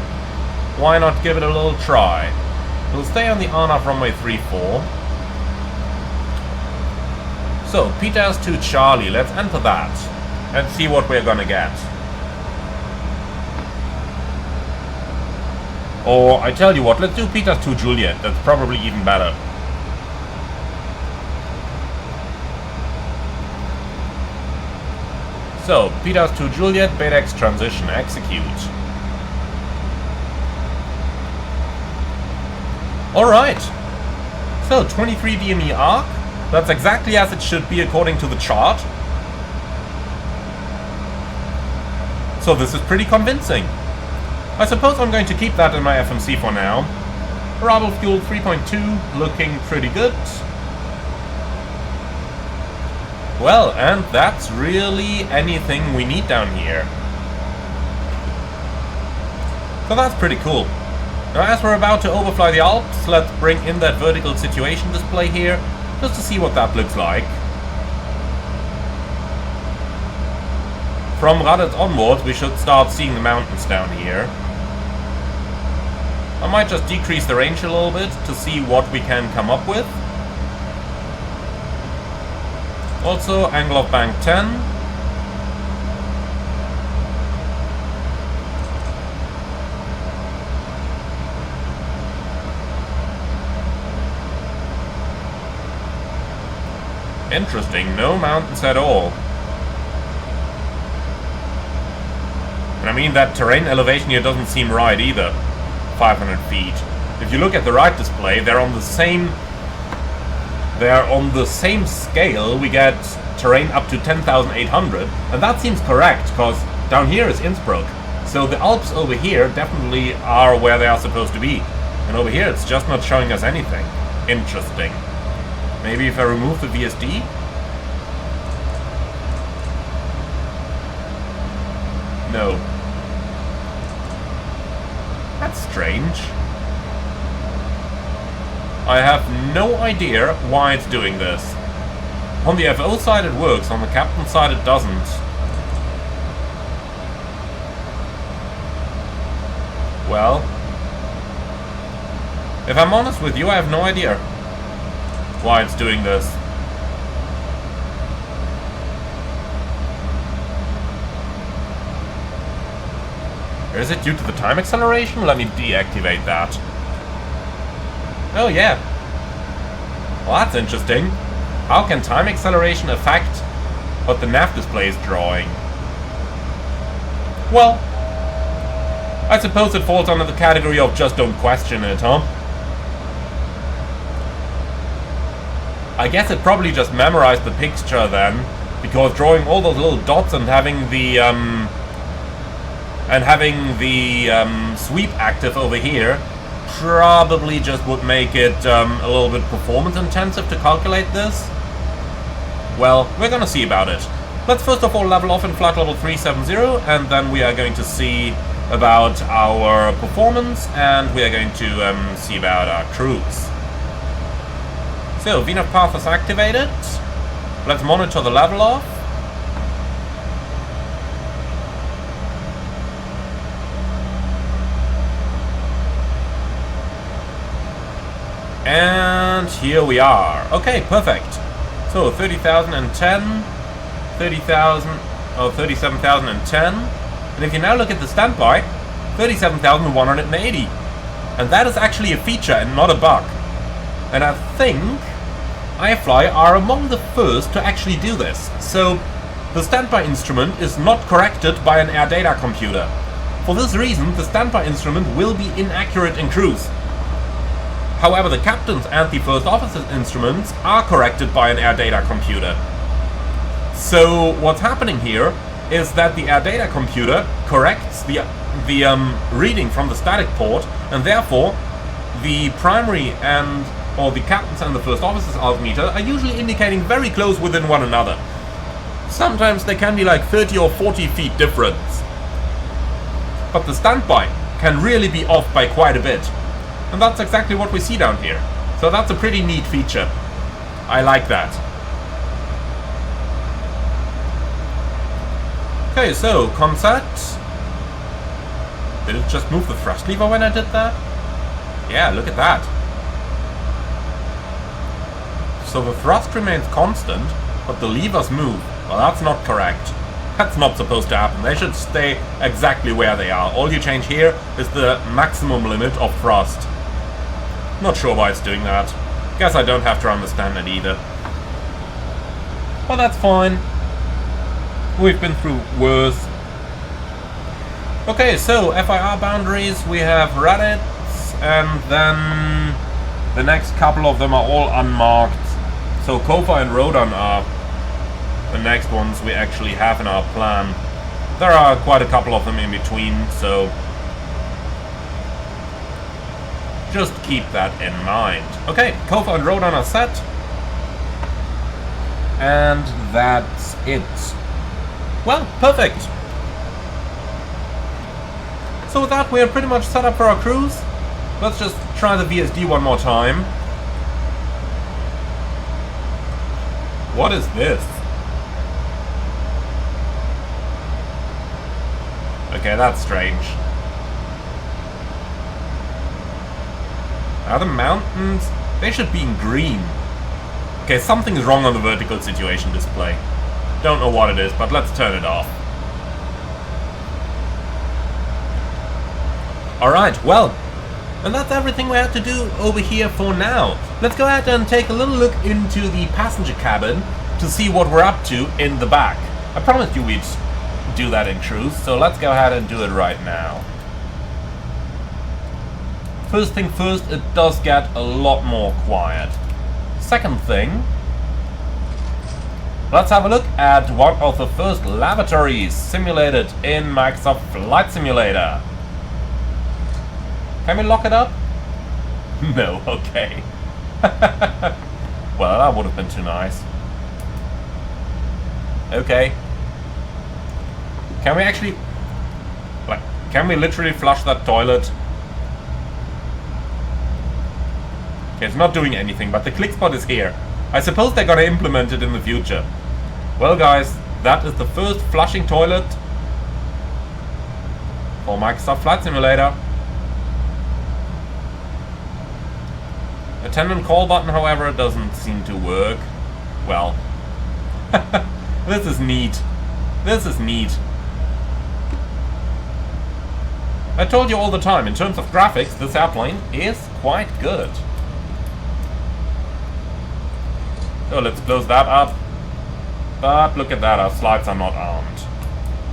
why not give it a little try. We'll stay on the RNAV runway 34. So, PTAS 2 Charlie, let's enter that and see what we're gonna get. Or, I tell you what, let's do PTAS 2 Juliet, that's probably even better. So, PTAS 2 Juliet, BetaX transition, execute. Alright. So, 23 DME arc. That's exactly as it should be according to the chart. So this is pretty convincing. I suppose I'm going to keep that in my FMC for now. Arrival fuel 3.2, looking pretty good. Well, and that's really anything we need down here. So that's pretty cool. Now, as we're about to overfly the Alps, let's bring in that vertical situation display here, just to see what that looks like. From Raditz onwards, we should start seeing the mountains down here. I might just decrease the range a little bit to see what we can come up with. Also, angle of bank 10. Interesting, no mountains at all. And I mean, that terrain elevation here doesn't seem right either. 500 feet. If you look at the right display, they're on the same scale. We get terrain up to 10,800, and that seems correct, because down here is Innsbruck. So the Alps over here definitely are where they are supposed to be. And over here it's just not showing us anything. Interesting. Maybe if I remove the VSD? No. That's strange. I have no idea why it's doing this. On the FO side it works, on the captain side it doesn't. Well, if I'm honest with you, I have no idea why it's doing this. Or is it due to the time acceleration? Let me deactivate that. Oh yeah. Well, that's interesting. How can time acceleration affect what the nav display is drawing? Well, I suppose it falls under the category of just don't question it, huh? I guess it probably just memorized the picture then, because drawing all those little dots and having the sweep active over here probably just would make it a little bit performance intensive to calculate this. Well, we're gonna see about it. Let's first of all level off in flight level 370, and then we are going to see about our performance, and we are going to see about our cruise. So, VNAV path is activated. Let's monitor the level off. And here we are. Okay, perfect. So 30,010, 30,000, oh 37,010. And if you now look at the standby, 37,180. And that is actually a feature and not a bug. And I think iFly are among the first to actually do this. So the standby instrument is not corrected by an air data computer. For this reason, the standby instrument will be inaccurate in cruise. However, the captain's and the first officer's instruments are corrected by an air data computer. So what's happening here is that the air data computer corrects the reading from the static port, and therefore the primary and or the captain's and the first officer's altimeter are usually indicating very close within one another. Sometimes they can be like 30 or 40 feet difference. But the standby can really be off by quite a bit. And that's exactly what we see down here. So that's a pretty neat feature. I like that. Okay, so concept. Did it just move the thrust lever when I did that? Yeah, look at that. So the thrust remains constant, but the levers move. Well, that's not correct. That's not supposed to happen. They should stay exactly where they are. All you change here is the maximum limit of thrust. Not sure why it's doing that. Guess I don't have to understand it either. But that's fine. We've been through worse. Okay, so FIR boundaries, we have Reddit, and then the next couple of them are all unmarked. So Kofa and Rodan are the next ones we actually have in our plan. There are quite a couple of them in between, so just keep that in mind. Okay, Kofa and Rodan are set. And that's it. Well, perfect. So with that, we are pretty much set up for our cruise. Let's just try the VSD one more time. What is this? Okay, that's strange. Are the mountains? They should be in green. Okay, something's wrong on the vertical situation display. Don't know what it is, but let's turn it off. Alright, well, and that's everything we had to do over here for now. Let's go ahead and take a little look into the passenger cabin to see what we're up to in the back. I promised you we'd do that in cruise, so let's go ahead and do it right now. First thing first, it does get a lot more quiet. Second thing, let's have a look at one of the first lavatories simulated in Microsoft Flight Simulator. Can we lock it up? No, okay. Well, that would have been too nice. Okay. Can we actually... like, can we literally flush that toilet? Okay, it's not doing anything, but the click spot is here. I suppose they're gonna implement it in the future. Well, guys, that is the first flushing toilet for Microsoft Flight Simulator. Attendant call button, however, doesn't seem to work. Well, this is neat. This is neat. I told you all the time, in terms of graphics, this airplane is quite good. So let's close that up. But look at that, our slides are not armed.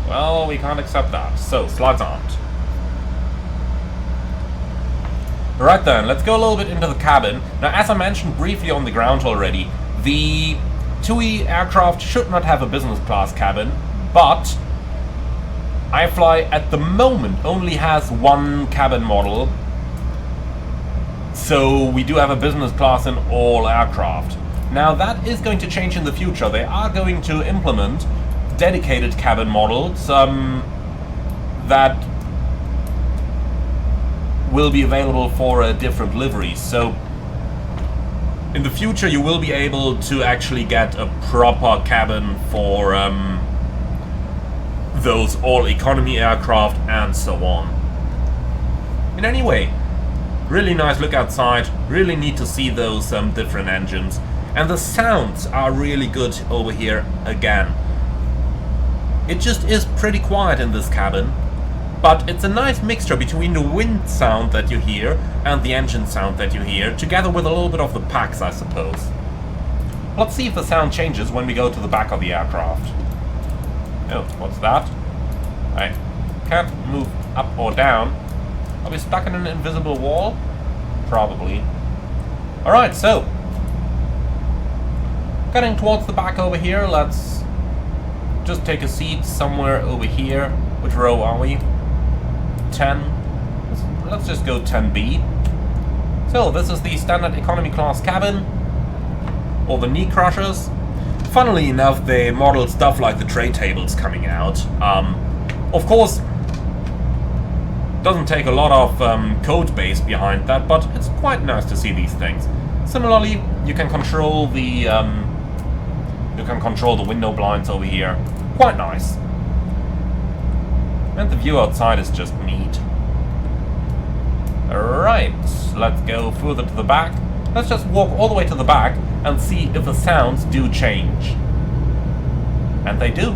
Well, we can't accept that. So, slides armed. Right then, let's go a little bit into the cabin. Now, as I mentioned briefly on the ground already, the TUI aircraft should not have a business class cabin, but iFly at the moment only has one cabin model, so we do have a business class in all aircraft. Now that is going to change in the future. They are going to implement dedicated cabin models that will be available for different liveries. So in the future you will be able to actually get a proper cabin for those all economy aircraft and so on. In any way, really nice look outside, really neat to see those different engines, and the sounds are really good over here again. It just is pretty quiet in this cabin, but it's a nice mixture between the wind sound that you hear and the engine sound that you hear, together with a little bit of the packs, I suppose. Let's see if the sound changes when we go to the back of the aircraft. Oh, what's that? I can't move up or down. Are we stuck in an invisible wall? Probably. Alright, so getting towards the back over here, let's just take a seat somewhere over here. Which row are we? 10. Let's just go 10B. So this is the standard economy class cabin, or the knee crushers. Funnily enough, they modeled stuff like the tray tables coming out. Of course, doesn't take a lot of code base behind that, but it's quite nice to see these things. Similarly, you can control the window blinds over here. Quite nice. And the view outside is just neat. Alright, let's go further to the back. Let's just walk all the way to the back and see if the sounds do change. And they do.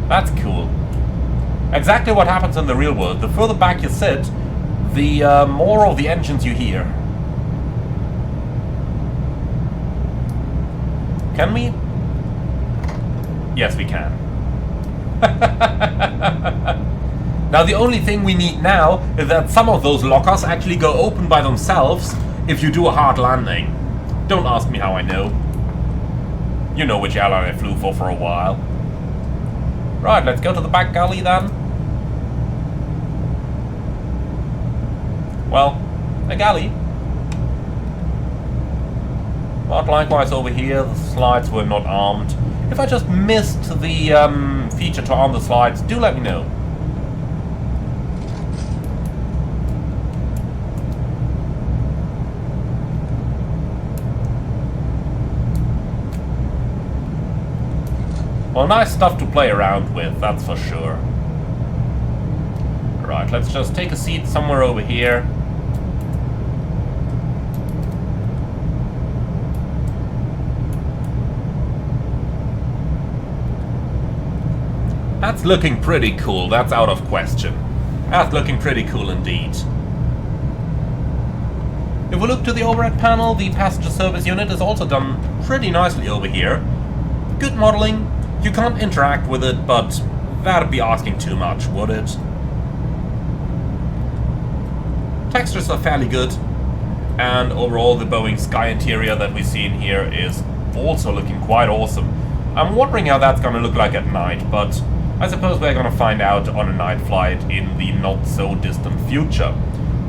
That's cool. Exactly what happens in the real world. The further back you sit, the more of the engines you hear. Can we? Yes, we can. Now the only thing we need now is that some of those lockers actually go open by themselves if you do a hard landing. Don't ask me how I know. You know which airline I flew for a while. Right, let's go to the back galley then. Well, a galley. But likewise over here, the slides were not armed. If I just missed the feature to arm the slides, do let me know. Well, nice stuff to play around with, that's for sure. Right, let's just take a seat somewhere over here. That's looking pretty cool, that's out of question. That's looking pretty cool indeed. If we look to the overhead panel, the passenger service unit is also done pretty nicely over here. Good modeling. You can't interact with it, but that'd be asking too much, would it? Textures are fairly good, and overall the Boeing sky interior that we see in here is also looking quite awesome. I'm wondering how that's going to look like at night, but I suppose we're going to find out on a night flight in the not-so-distant future.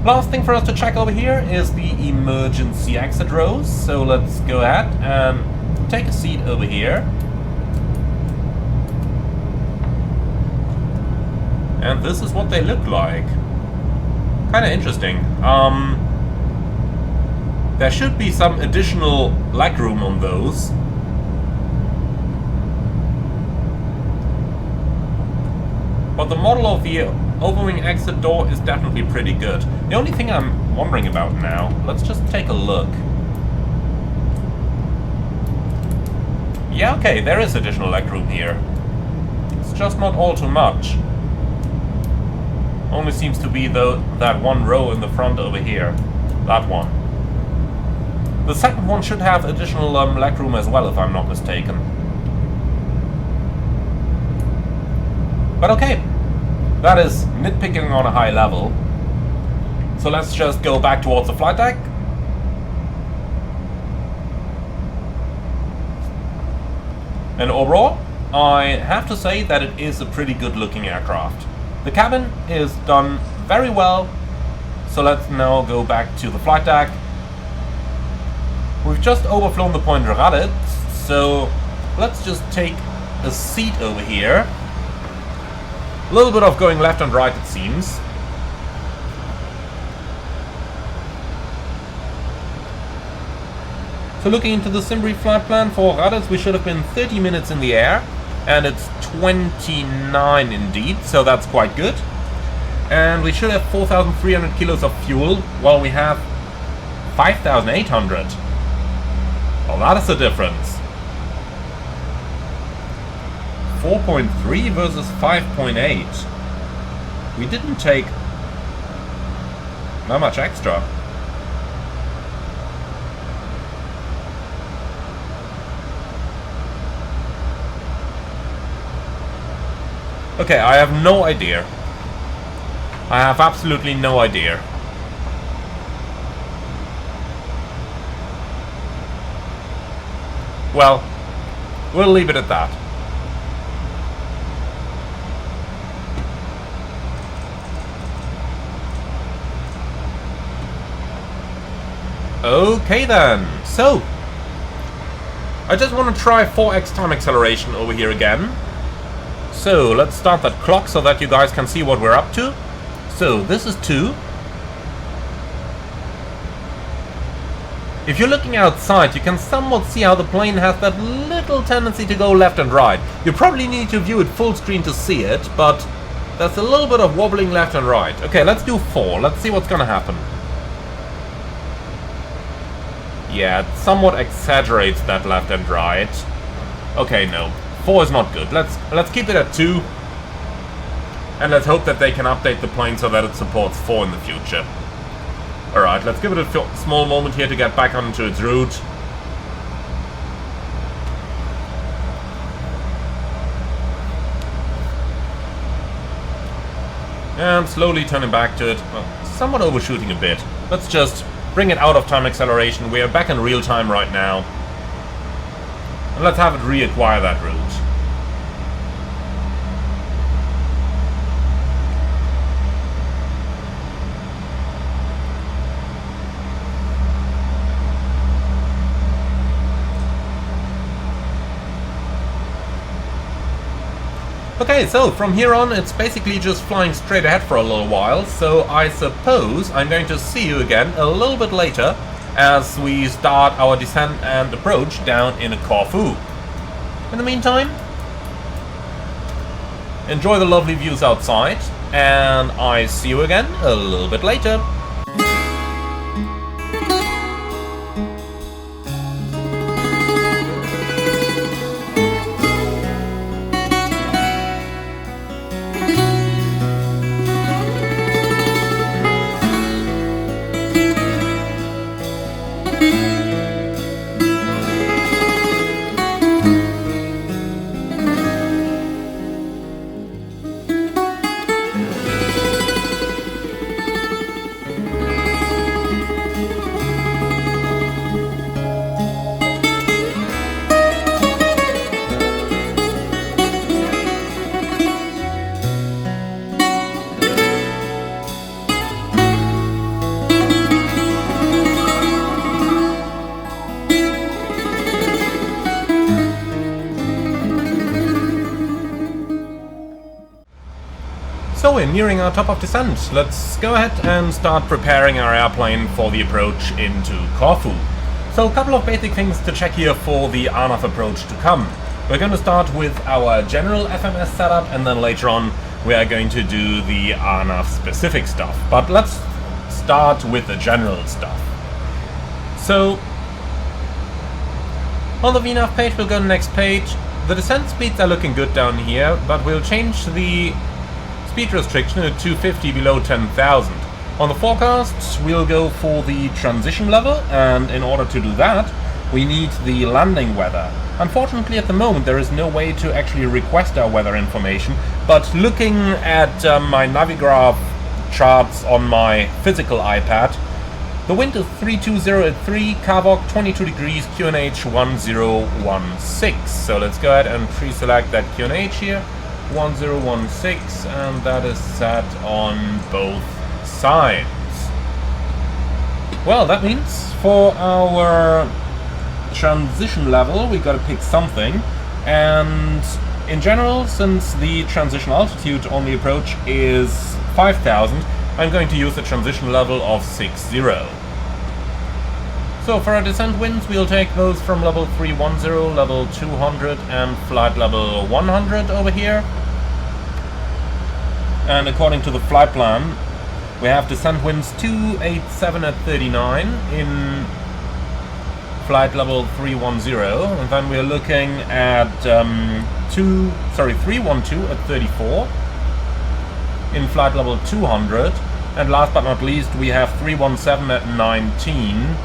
Last thing for us to check over here is the emergency exit rows, so let's go ahead and take a seat over here. And this is what they look like. Kinda interesting. There should be some additional legroom on those. But the model of the overwing exit door is definitely pretty good. The only thing I'm wondering about now, let's just take a look. Yeah, okay, there is additional legroom here. It's just not all too much. Only seems to be that one row in the front over here. That one. The second one should have additional legroom as well, if I'm not mistaken. But okay, that is nitpicking on a high level. So let's just go back towards the flight deck. And overall, I have to say that it is a pretty good looking aircraft. The cabin is done very well. So let's now go back to the flight deck. We've just overflown the point Raditz, so let's just take a seat over here. A little bit of going left and right, it seems. So looking into the Simbrief flight plan for Raditz, we should have been 30 minutes in the air, and it's 29 indeed, so that's quite good. And we should have 4,300 kilos of fuel, while we have 5,800. Well, that is the difference. 4.3 versus 5.8. We didn't take that much extra. Okay, I have no idea. I have absolutely no idea. Well, we'll leave it at that. Okay then, so I just want to try 4x time acceleration over here again. So let's start that clock so that you guys can see what we're up to. So this is 2. If you're looking outside, you can somewhat see how the plane has that little tendency to go left and right. You probably need to view it full screen to see it, but there's a little bit of wobbling left and right. Okay, let's do 4. Let's see what's gonna happen. Yeah, it somewhat exaggerates that left and right. Okay, no. 4 is not good. Let's keep it at 2. And let's hope that they can update the plane so that it supports 4 in the future. Alright, let's give it a small moment here to get back onto its route. And slowly turning back to it. Well, somewhat overshooting a bit. Let's just bring it out of time acceleration. We are back in real time right now. And let's have it reacquire that route. Okay, so from here on it's basically just flying straight ahead for a little while, so I suppose I'm going to see you again a little bit later as we start our descent and approach down in Corfu. In the meantime, enjoy the lovely views outside, and I see you again a little bit later. So we're nearing our top of descent. Let's go ahead and start preparing our airplane for the approach into Corfu. So a couple of basic things to check here for the RNAV approach to come. We're going to start with our general FMS setup, and then later on we are going to do the RNAV specific stuff. But let's start with the general stuff. So on the VNAV page, we'll go to the next page. The descent speeds are looking good down here, but we'll change the speed restriction at 250 below 10,000. On the forecast, we'll go for the transition level, and in order to do that, we need the landing weather. Unfortunately, at the moment, there is no way to actually request our weather information, but looking at my Navigraph charts on my physical iPad, the wind is 320 at 3, Kavok 22 degrees, QNH 1016. So let's go ahead and pre-select that QNH here, 1016, and that is set on both sides. Well, that means for our transition level we gotta pick something, and in general, since the transition altitude on the approach is 5,000, I'm going to use the transition level of 60. So for our descent winds, we'll take those from level 310, level 200 and flight level 100 over here. And according to the flight plan, we have descent winds 287 at 39 in flight level 310, and then we're looking at 312 at 34 in flight level 200, and last but not least we have 317 at 19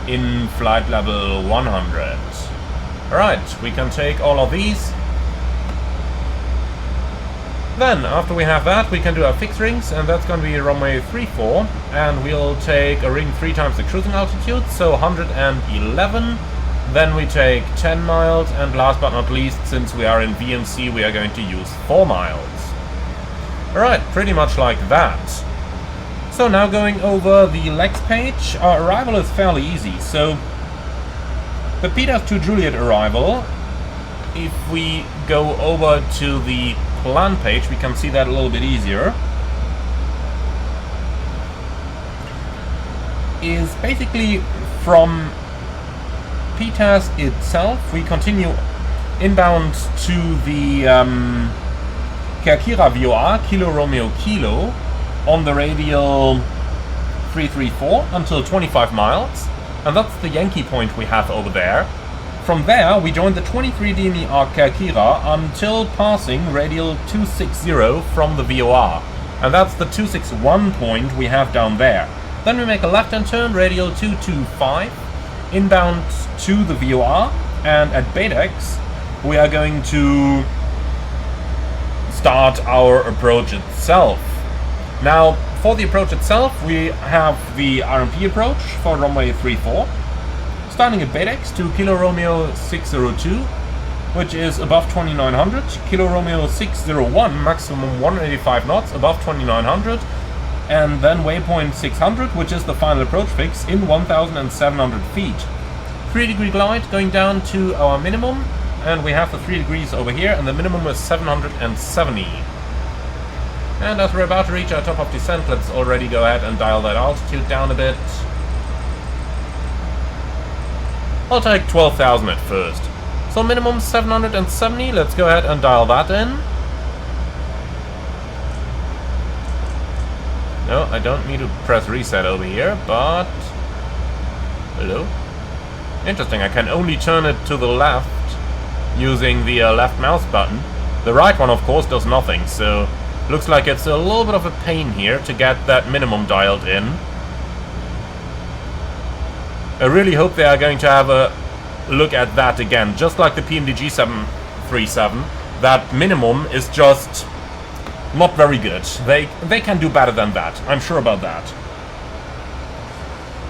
in flight level 100. Alright, we can take all of these. Then, after we have that, we can do our fixed rings, and that's going to be runway 34, and we'll take a ring 3 times the cruising altitude, so 111. Then we take 10 miles, and last but not least, since we are in VMC, we are going to use 4 miles. Alright, pretty much like that. So now going over the legs page, our arrival is fairly easy. So the Peters to Juliet arrival, if we go over to the plan page, we can see that a little bit easier, is basically from Peters itself. We continue inbound to the Kerkira VOR, Kilo Romeo Kilo, on the radial 334 until 25 miles, and that's the Yankee point we have over there. From there, we join the 23 DME Kerkira until passing radial 260 from the VOR, and that's the 261 point we have down there. Then we make a left-hand turn, radial 225, inbound to the VOR, and at Bedex, we are going to start our approach itself. Now, for the approach itself, we have the RMP approach for runway 34, starting at Bedex to Kilo Romeo 602, which is above 2900, Kilo Romeo 601, maximum 185 knots, above 2900, and then waypoint 600, which is the final approach fix, in 1700 feet. 3 degree glide going down to our minimum, and we have the 3 degrees over here, and the minimum is 770. And as we're about to reach our top of descent, let's already go ahead and dial that altitude down a bit. I'll take 12,000 at first. So minimum 770, let's go ahead and dial that in. No, I don't need to press reset over here, but... Hello? Interesting, I can only turn it to the left using the left mouse button. The right one, of course, does nothing, so... Looks like it's a little bit of a pain here to get that minimum dialed in. I really hope they are going to have a look at that again. Just like the PMDG 737, that minimum is just not very good. They can do better than that. I'm sure about that.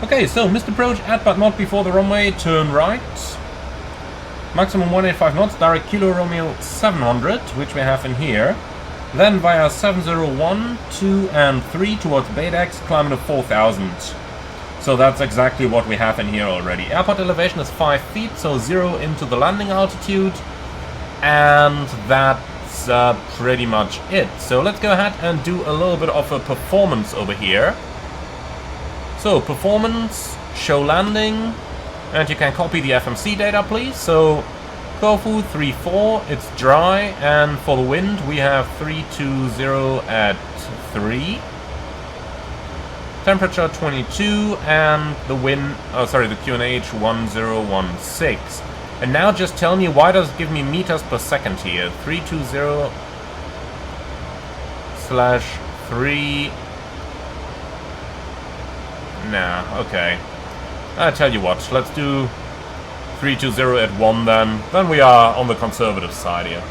Okay, so missed approach at but not before the runway, turn right. Maximum 185 knots, direct Kilo Romeo 700, which we have in here. Then via 701, 2 and 3 towards Bedex, climbing to 4000. So that's exactly what we have in here already. Airport elevation is 5 feet, so 0 into the landing altitude. And that's pretty much it. So let's go ahead and do a little bit of a performance over here. So performance, show landing, and you can copy the FMC data, please. So Kofu 34, it's dry, and for the wind we have 320 at 3. Temperature 22, and the wind, the QNH 1016. And now just tell me, why does it give me meters per second here? 320 3/3. Nah, okay. I tell you what, let's do 320 at 1 then. Then we are on the conservative side here.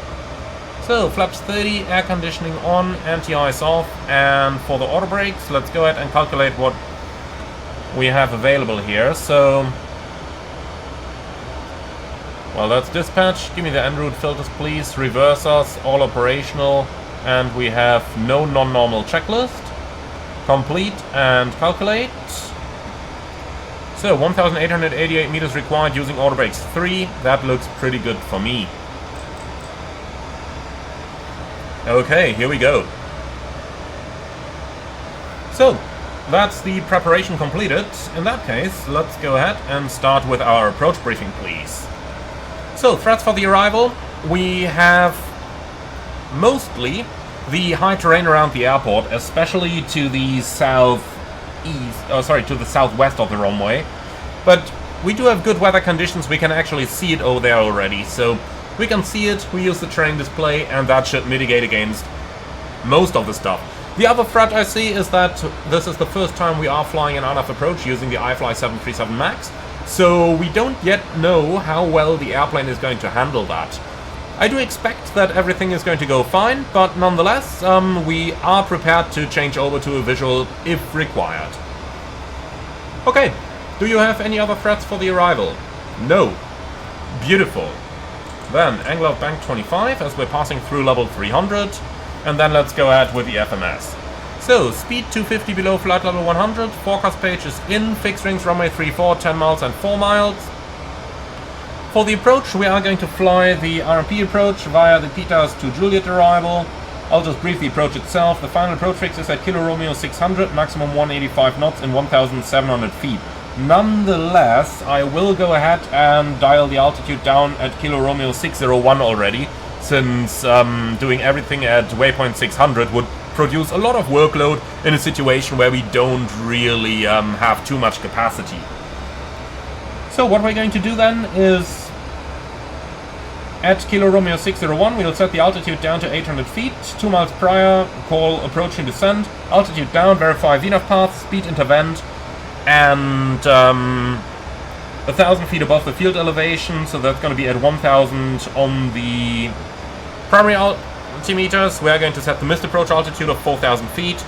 So, flaps 30, air conditioning on, anti-ice off, and for the auto brakes, let's go ahead and calculate what we have available here. So, well, that's dispatch. Give me the en route filters, please. Reversers, all operational, and we have no non-normal checklist. Complete and calculate. So, 1,888 meters required using auto brakes 3. That looks pretty good for me. Okay, here we go. So, that's the preparation completed. In that case, let's go ahead and start with our approach briefing, please. So, threats for the arrival. We have mostly the high terrain around the airport, especially to the to the southwest of the runway. But we do have good weather conditions. We can actually see it over there already. So, we can see it, we use the terrain display, and that should mitigate against most of the stuff. The other threat I see is that this is the first time we are flying an RNAV Approach using the iFly 737 MAX, so we don't yet know how well the airplane is going to handle that. I do expect that everything is going to go fine, but nonetheless, we are prepared to change over to a visual if required. Okay, do you have any other threats for the arrival? No. Beautiful. Then, angle of bank 25 as we're passing through level 300. And then let's go ahead with the FMS. So, speed 250 below flight level 100. Forecast page is in. Fixed rings runway 34, 10 miles and 4 miles. For the approach, we are going to fly the RNAV approach via the Peters to Juliet arrival. I'll just brief the approach itself. The final approach fix is at Kilo Romeo 600, maximum 185 knots in 1,700 feet. Nonetheless, I will go ahead and dial the altitude down at Kilo Romeo 601 already, since doing everything at waypoint 600 would produce a lot of workload in a situation where we don't really have too much capacity. So what we're going to do then is, at Kilo Romeo 601, we'll set the altitude down to 800 feet, 2 miles prior, call approach and descent, altitude down, verify VNAV path, speed intervent, and 1,000 feet above the field elevation, so that's going to be at 1,000 on the primary altimeters. We are going to set the missed approach altitude of 4,000 feet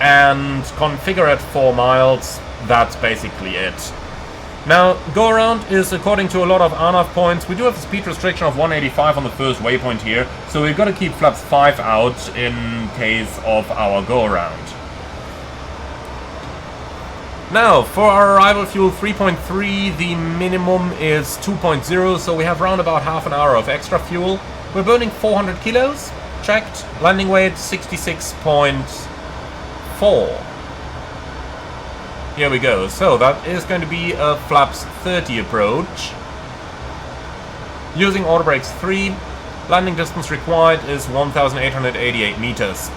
and configure at 4 miles. That's basically it. Now, go around is according to a lot of RNAV points. We do have a speed restriction of 185 on the first waypoint here, so we've got to keep flaps 5 out in case of our go around. Now, for our arrival fuel 3.3, the minimum is 2.0, so we have round about half an hour of extra fuel. We're burning 400 kilos, checked. Landing weight 66.4. Here we go. So that is going to be a flaps 30 approach. Using auto brakes 3, landing distance required is 1,888 meters.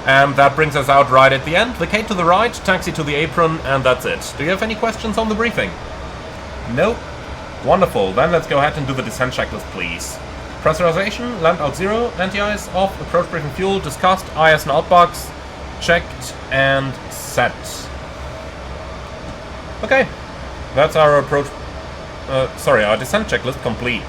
And that brings us out right at the end. The gate to the right, taxi to the apron, and that's it. Do you have any questions on the briefing? No? Wonderful. Then let's go ahead and do the descent checklist, please. Pressurization, land out 0, anti-ice off, approach briefing fuel, discussed, IS and outbox, checked, and set. Okay. That's our approach... our descent checklist complete.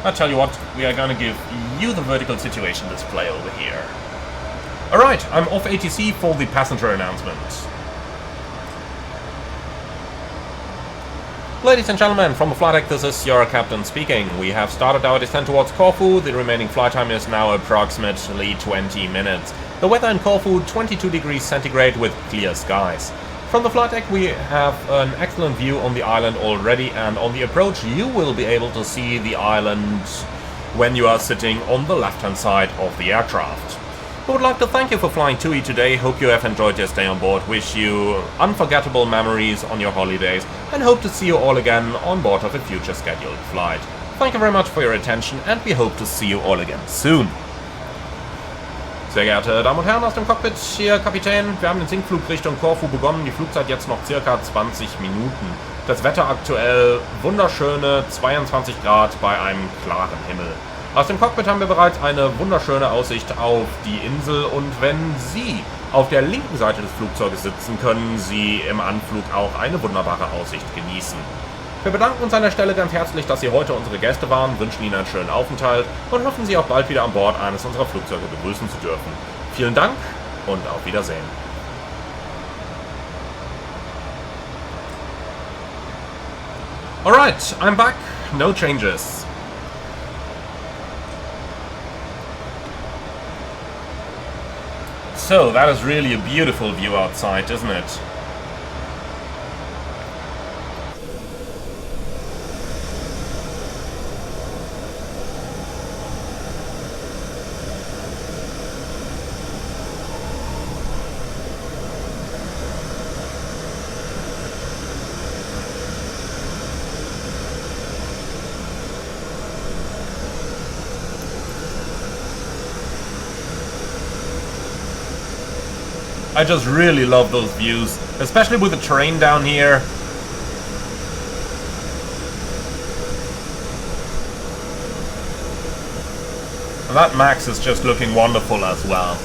I'll tell you what, we are going to give you the vertical situation display over here. Alright, I'm off ATC for the passenger announcement. Ladies and gentlemen, from the flight deck, this is your captain speaking. We have started our descent towards Corfu. The remaining flight time is now approximately 20 minutes. The weather in Corfu, 22 degrees centigrade with clear skies. From the flight deck we have an excellent view on the island already, and on the approach you will be able to see the island when you are sitting on the left hand side of the aircraft. I would like to thank you for flying TUI today. Hope you have enjoyed your stay on board. Wish you unforgettable memories on your holidays, and hope to see you all again on board of a future scheduled flight. Thank you very much for your attention, and we hope to see you all again soon. Sehr geehrte Damen und Herren aus dem Cockpit, hier Kapitän. Wir haben den Sinkflug Richtung Korfu begonnen. Die Flugzeit jetzt noch circa 20 Minuten. Das Wetter aktuell wunderschöne 22 Grad bei einem klaren Himmel. Aus dem Cockpit haben wir bereits eine wunderschöne Aussicht auf die Insel und wenn Sie auf der linken Seite des Flugzeuges sitzen, können Sie im Anflug auch eine wunderbare Aussicht genießen. Wir bedanken uns an der Stelle ganz herzlich, dass Sie heute unsere Gäste waren, wünschen Ihnen einen schönen Aufenthalt und hoffen, Sie auch bald wieder an Bord eines unserer Flugzeuge begrüßen zu dürfen. Vielen Dank und auf Wiedersehen. Alright, I'm back. No changes. So, that is really a beautiful view outside, isn't it? I just really love those views, especially with the terrain down here. And that Max is just looking wonderful as well.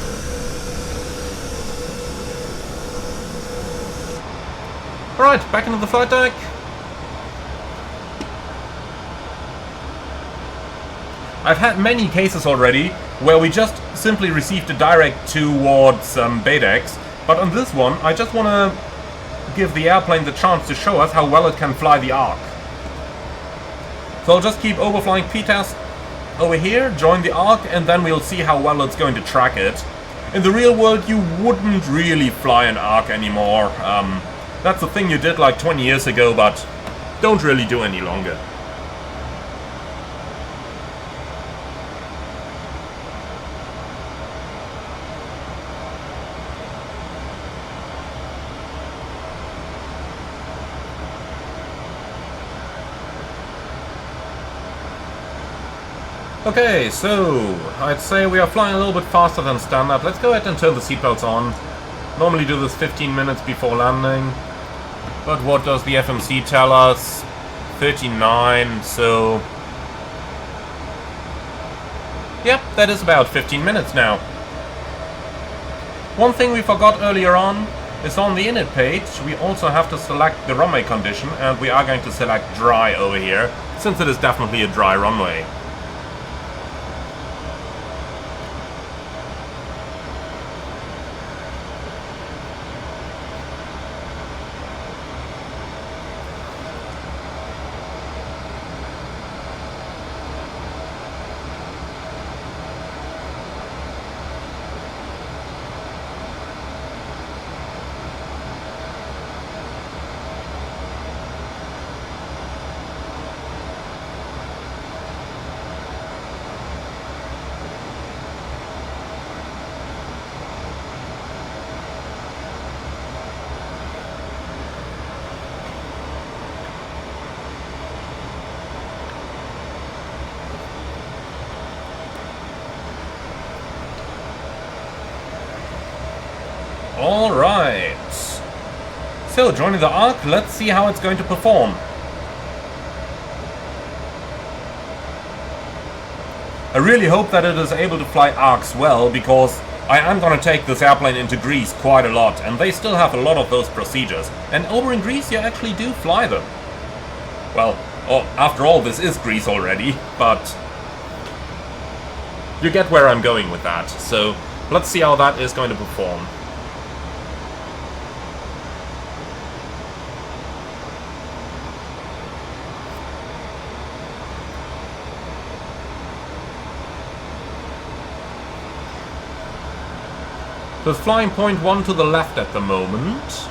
Alright, back into the flight deck. I've had many cases already where we just simply received a direct towards Baydex, but on this one I just want to give the airplane the chance to show us how well it can fly the arc. So I'll just keep overflying PTAS over here, join the arc, and then we'll see how well it's going to track it. In the real world you wouldn't really fly an arc anymore. That's a thing you did like 20 years ago, but don't really do any longer. Okay, so I'd say we are flying a little bit faster than standard. Let's go ahead and turn the seatbelts on. Normally do this 15 minutes before landing. But what does the FMC tell us? 39, so... Yep, that is about 15 minutes now. One thing we forgot earlier on is on the init page we also have to select the runway condition, and we are going to select dry over here, since it is definitely a dry runway. Alright. So, joining the arc, let's see how it's going to perform. I really hope that it is able to fly arcs well, because I am going to take this airplane into Greece quite a lot, and they still have a lot of those procedures. And over in Greece you actually do fly them. Well, after all, this is Greece already, but you get where I'm going with that. So, let's see how that is going to perform. So it's flying 0.1 to the left at the moment.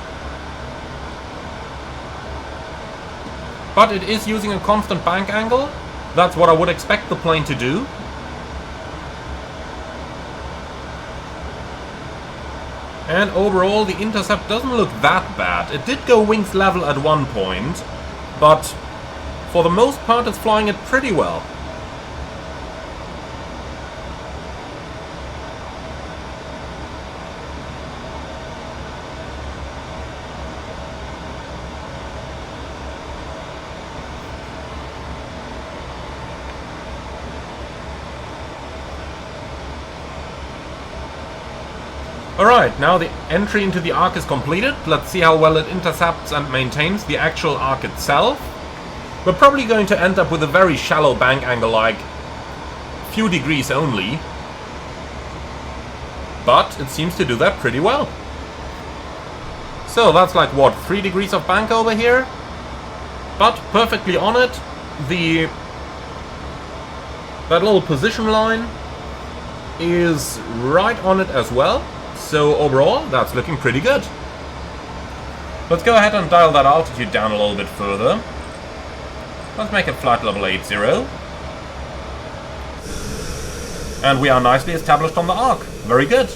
But it is using a constant bank angle. That's what I would expect the plane to do. And overall the intercept doesn't look that bad. It did go wings level at one point, but for the most part it's flying it pretty well. Alright, now the entry into the arc is completed. Let's see how well it intercepts and maintains the actual arc itself. We're probably going to end up with a very shallow bank angle, like a few degrees only. But it seems to do that pretty well. So that's like, what, 3 degrees of bank over here? But perfectly on it. That little position line is right on it as well. So overall, that's looking pretty good. Let's go ahead and dial that altitude down a little bit further. Let's make it flight level 80. And we are nicely established on the arc. Very good.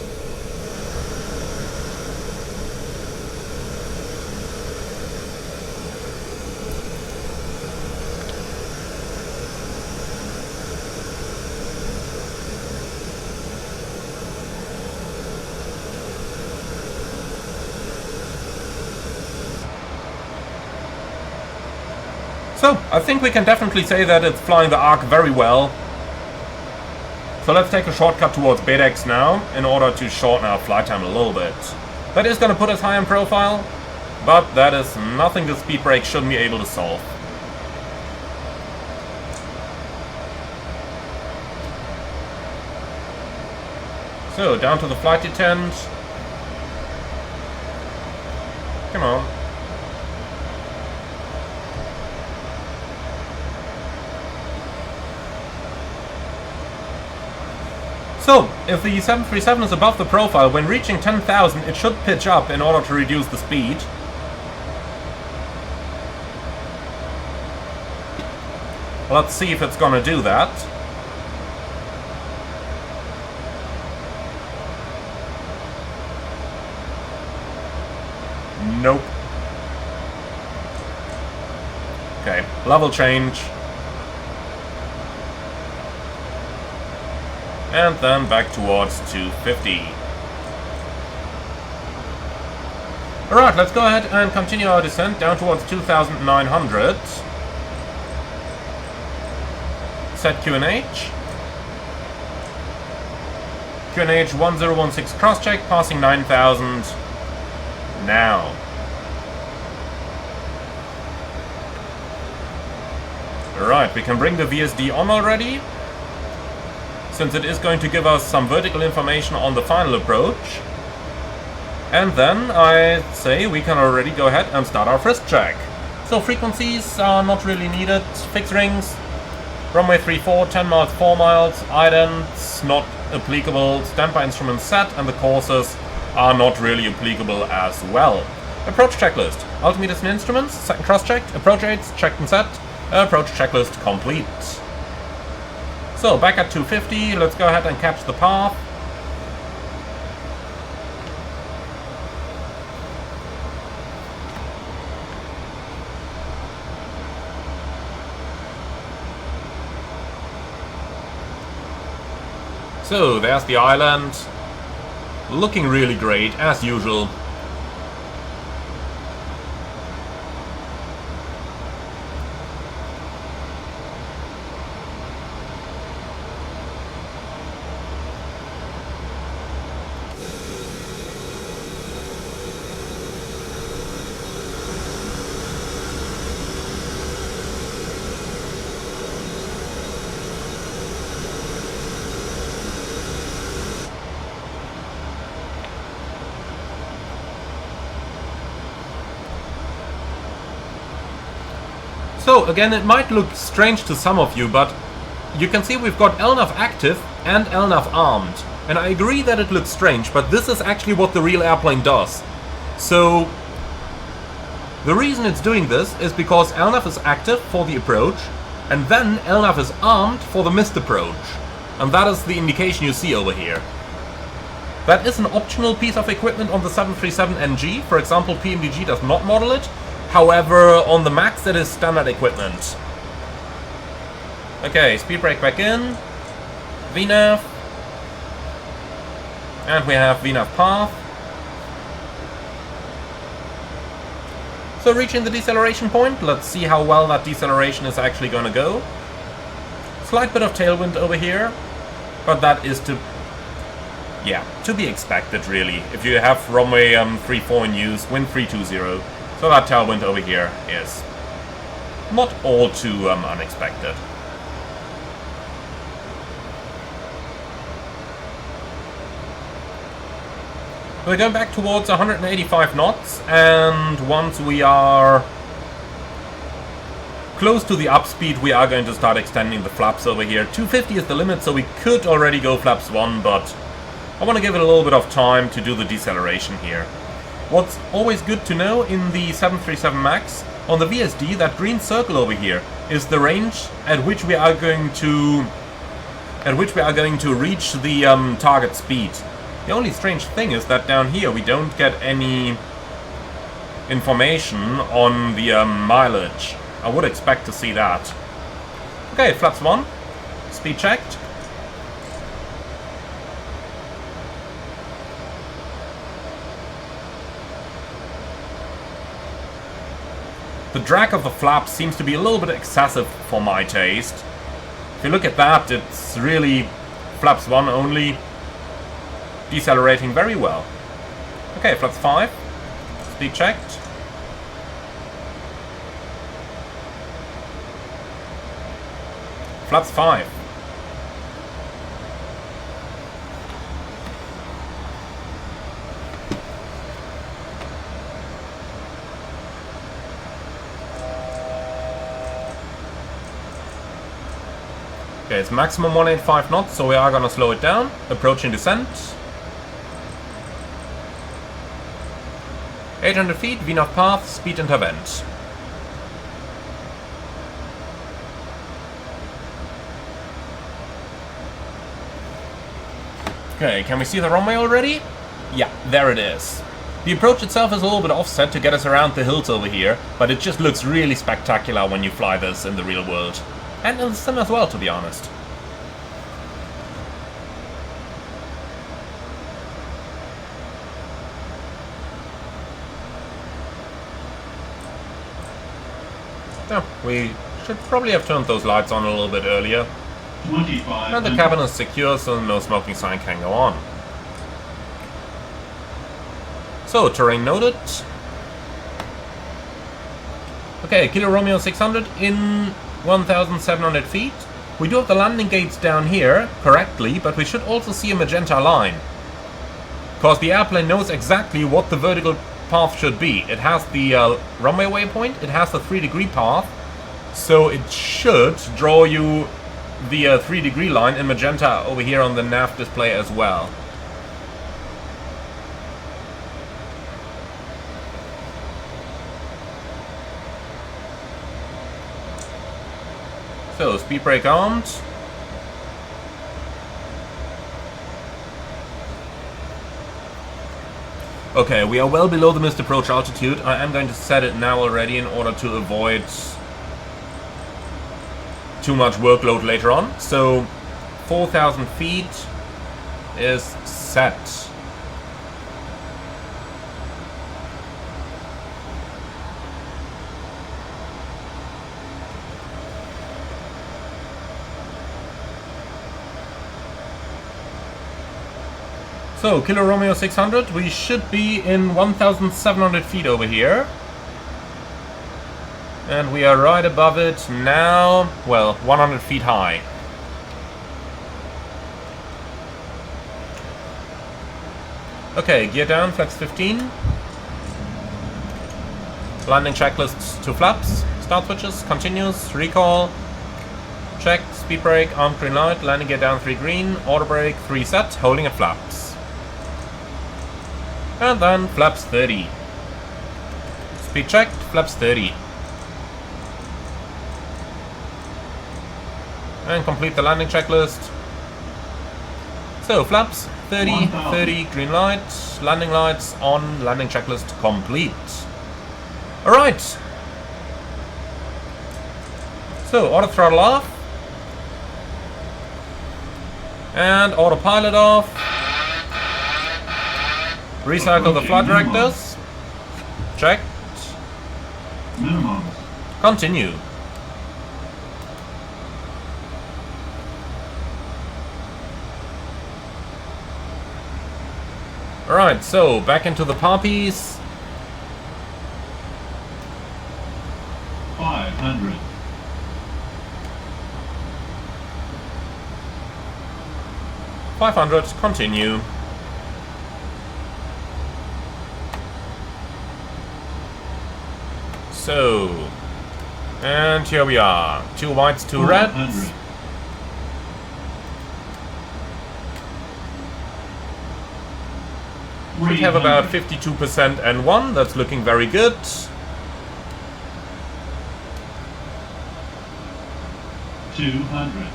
So, I think we can definitely say that it's flying the arc very well. So let's take a shortcut towards BEDEX now, in order to shorten our flight time a little bit. That is going to put us high in profile, but that is nothing the speed brake shouldn't be able to solve. So, down to the flight detent. Come on. So, if the 737 is above the profile, when reaching 10,000 it should pitch up in order to reduce the speed. Let's see if it's gonna do that. Nope. Okay, level change. And then back towards 250. Alright, let's go ahead and continue our descent down towards 2,900. Set QNH. QNH 1016 crosscheck, passing 9,000 now. Alright, we can bring the VSD on already, since it is going to give us some vertical information on the final approach. And then I'd say we can already go ahead and start our frisk check. So frequencies are not really needed. Fixed rings, runway 34, 10 miles, 4 miles, idents not applicable, standby instruments set, and the courses are not really applicable as well. Approach checklist, altimeters and instruments, set and cross-checked, approach aids, checked and set, approach checklist complete. So, back at 250, let's go ahead and catch the path. So, there's the island. Looking really great, as usual. So, again, it might look strange to some of you, but you can see we've got LNAV active and LNAV armed. And I agree that it looks strange, but this is actually what the real airplane does. So, the reason it's doing this is because LNAV is active for the approach, and then LNAV is armed for the missed approach. And that is the indication you see over here. That is an optional piece of equipment on the 737NG. For example, PMDG does not model it. However, on the MAX that is standard equipment. Okay, speed brake back in. VNAV. And we have VNAV path. So reaching the deceleration point, let's see how well that deceleration is actually going to go. Slight bit of tailwind over here, but that is to Yeah, to be expected really. If you have runway 34 in use, wind 320, so that tailwind over here is not all too unexpected. We're going back towards 185 knots, and once we are close to the up speed, we are going to start extending the flaps over here. 250 is the limit, so we could already go flaps 1, but I want to give it a little bit of time to do the deceleration here. What's always good to know in the 737 MAX, on the VSD, that green circle over here is the range at which we are going to reach the target speed. The only strange thing is that down here we don't get any information on the mileage. I would expect to see that. Okay, flaps 1. Speed checked. The drag of the flaps seems to be a little bit excessive for my taste. If you look at that, it's really flaps 1 only. Decelerating very well. Okay, flaps 5. Speed checked. Flaps 5. Okay, it's maximum 185 knots, so we are gonna slow it down. Approaching descent. 800 feet, VNAV path, speed intervent. Okay, can we see the runway already? Yeah, there it is. The approach itself is a little bit offset to get us around the hills over here, but it just looks really spectacular when you fly this in the real world. And in the sim as well, to be honest. Yeah, we should probably have turned those lights on a little bit earlier. 25. And the cabin is secure, so no smoking sign can go on. So, terrain noted. Okay, Kilo Romeo 600 in 1,700 feet. We do have the landing gates down here, correctly, but we should also see a magenta line. Because the airplane knows exactly what the vertical path should be. It has the runway waypoint, it has the 3-degree path, so it should draw you the 3-degree line in magenta over here on the nav display as well. So, speed brake armed. Okay, we are well below the missed approach altitude. I am going to set it now already in order to avoid too much workload later on. So, 4,000 feet is set. So, Kilo Romeo 600, we should be in 1,700 feet over here. And we are right above it now, well, 100 feet high. Okay, gear down, flaps 15. Landing checklists to flaps. Start switches, continues, recall. Check, speed brake, armed green light, landing gear down 3 green, auto brake 3 set, holding at flaps. And then flaps 30. Speed checked, flaps 30. And complete the landing checklist. So flaps 30, 30, green light, landing lights on, landing checklist complete. Alright. So auto throttle off. And autopilot off. Recycle the flight directors. Checked. Minimum. Continue. Alright, so back into the poppies. 500. 500, continue. So, and here we are. 2 whites, 2 reds. 400. We have about 52% N1, that's looking very good. 200.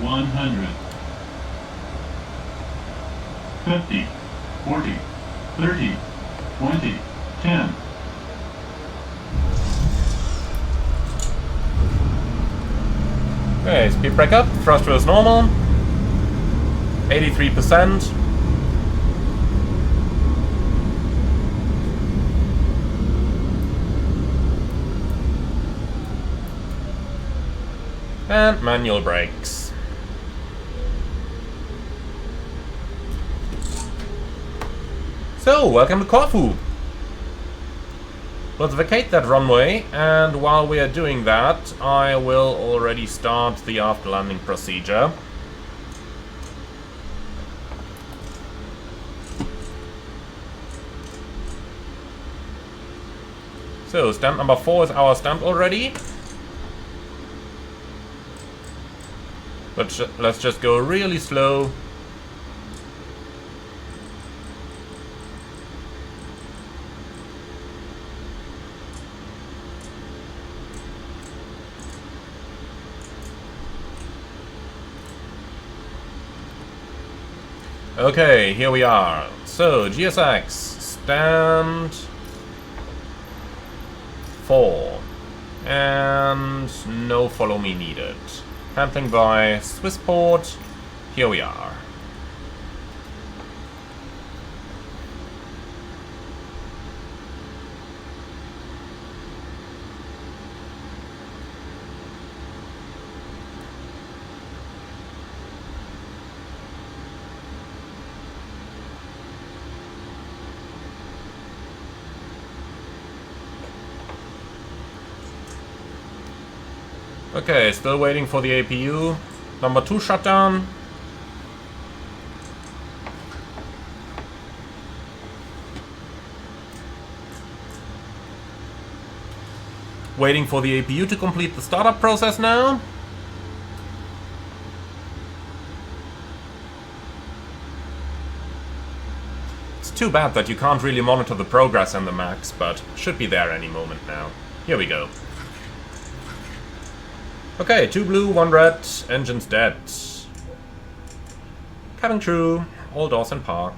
100. 50. 40. 30. 20. 10. Okay, speed brake up, thruster is normal. 83%. And manual brakes. So, welcome to Corfu. Let's vacate that runway, and while we are doing that, I will already start the after landing procedure. So, stamp number 4 is our stamp already. But let's just go really slow. Okay, here we are. So, GSX, stand 4. And no follow me needed. Handling by Swissport. Here we are. Okay, still waiting for the APU. Number 2 shutdown. Waiting for the APU to complete the startup process now. It's too bad that you can't really monitor the progress in the max, but should be there any moment now. Here we go. Okay, 2 blue, 1 red, engine's dead. Cabin crew, all doors in park.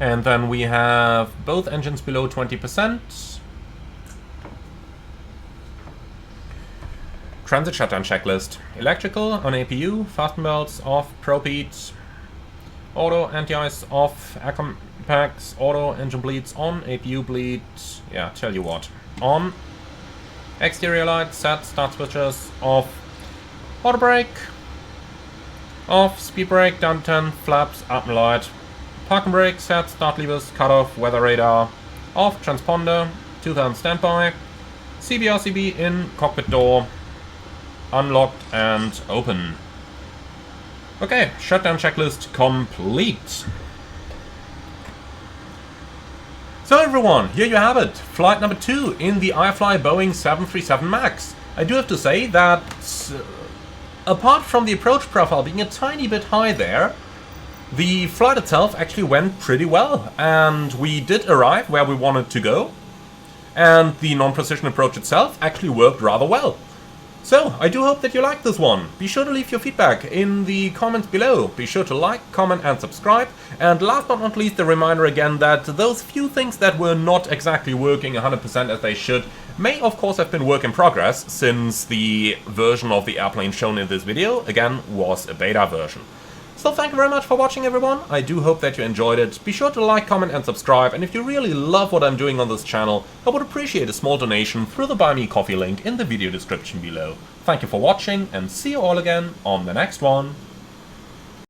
And then we have both engines below 20%. Transit shutdown checklist. Electrical on APU, fasten belts off, ProArt, auto anti-ice off, air compacts, auto engine bleeds on, APU bleeds, yeah, tell you what, on. Exterior lights set, start switches off, auto brake off, speed brake down to 10, flaps up and light, parking brake set, start levers cut off, weather radar off, transponder 2000 standby, CB/RCB in, cockpit door unlocked and open. Okay, shutdown checklist complete. So everyone, here you have it. Flight number 2 in the iFly Boeing 737 MAX. I do have to say that apart from the approach profile being a tiny bit high there, the flight itself actually went pretty well. And we did arrive where we wanted to go. And the non-precision approach itself actually worked rather well. So, I do hope that you liked this one. Be sure to leave your feedback in the comments below. Be sure to like, comment and subscribe. And last but not least, a reminder again that those few things that were not exactly working 100% as they should may of course have been work in progress, since the version of the airplane shown in this video, again, was a beta version. So thank you very much for watching, everyone. I do hope that you enjoyed it. Be sure to like, comment and subscribe, and if you really love what I'm doing on this channel, I would appreciate a small donation through the Buy Me Coffee link in the video description below. Thank you for watching, and see you all again on the next one.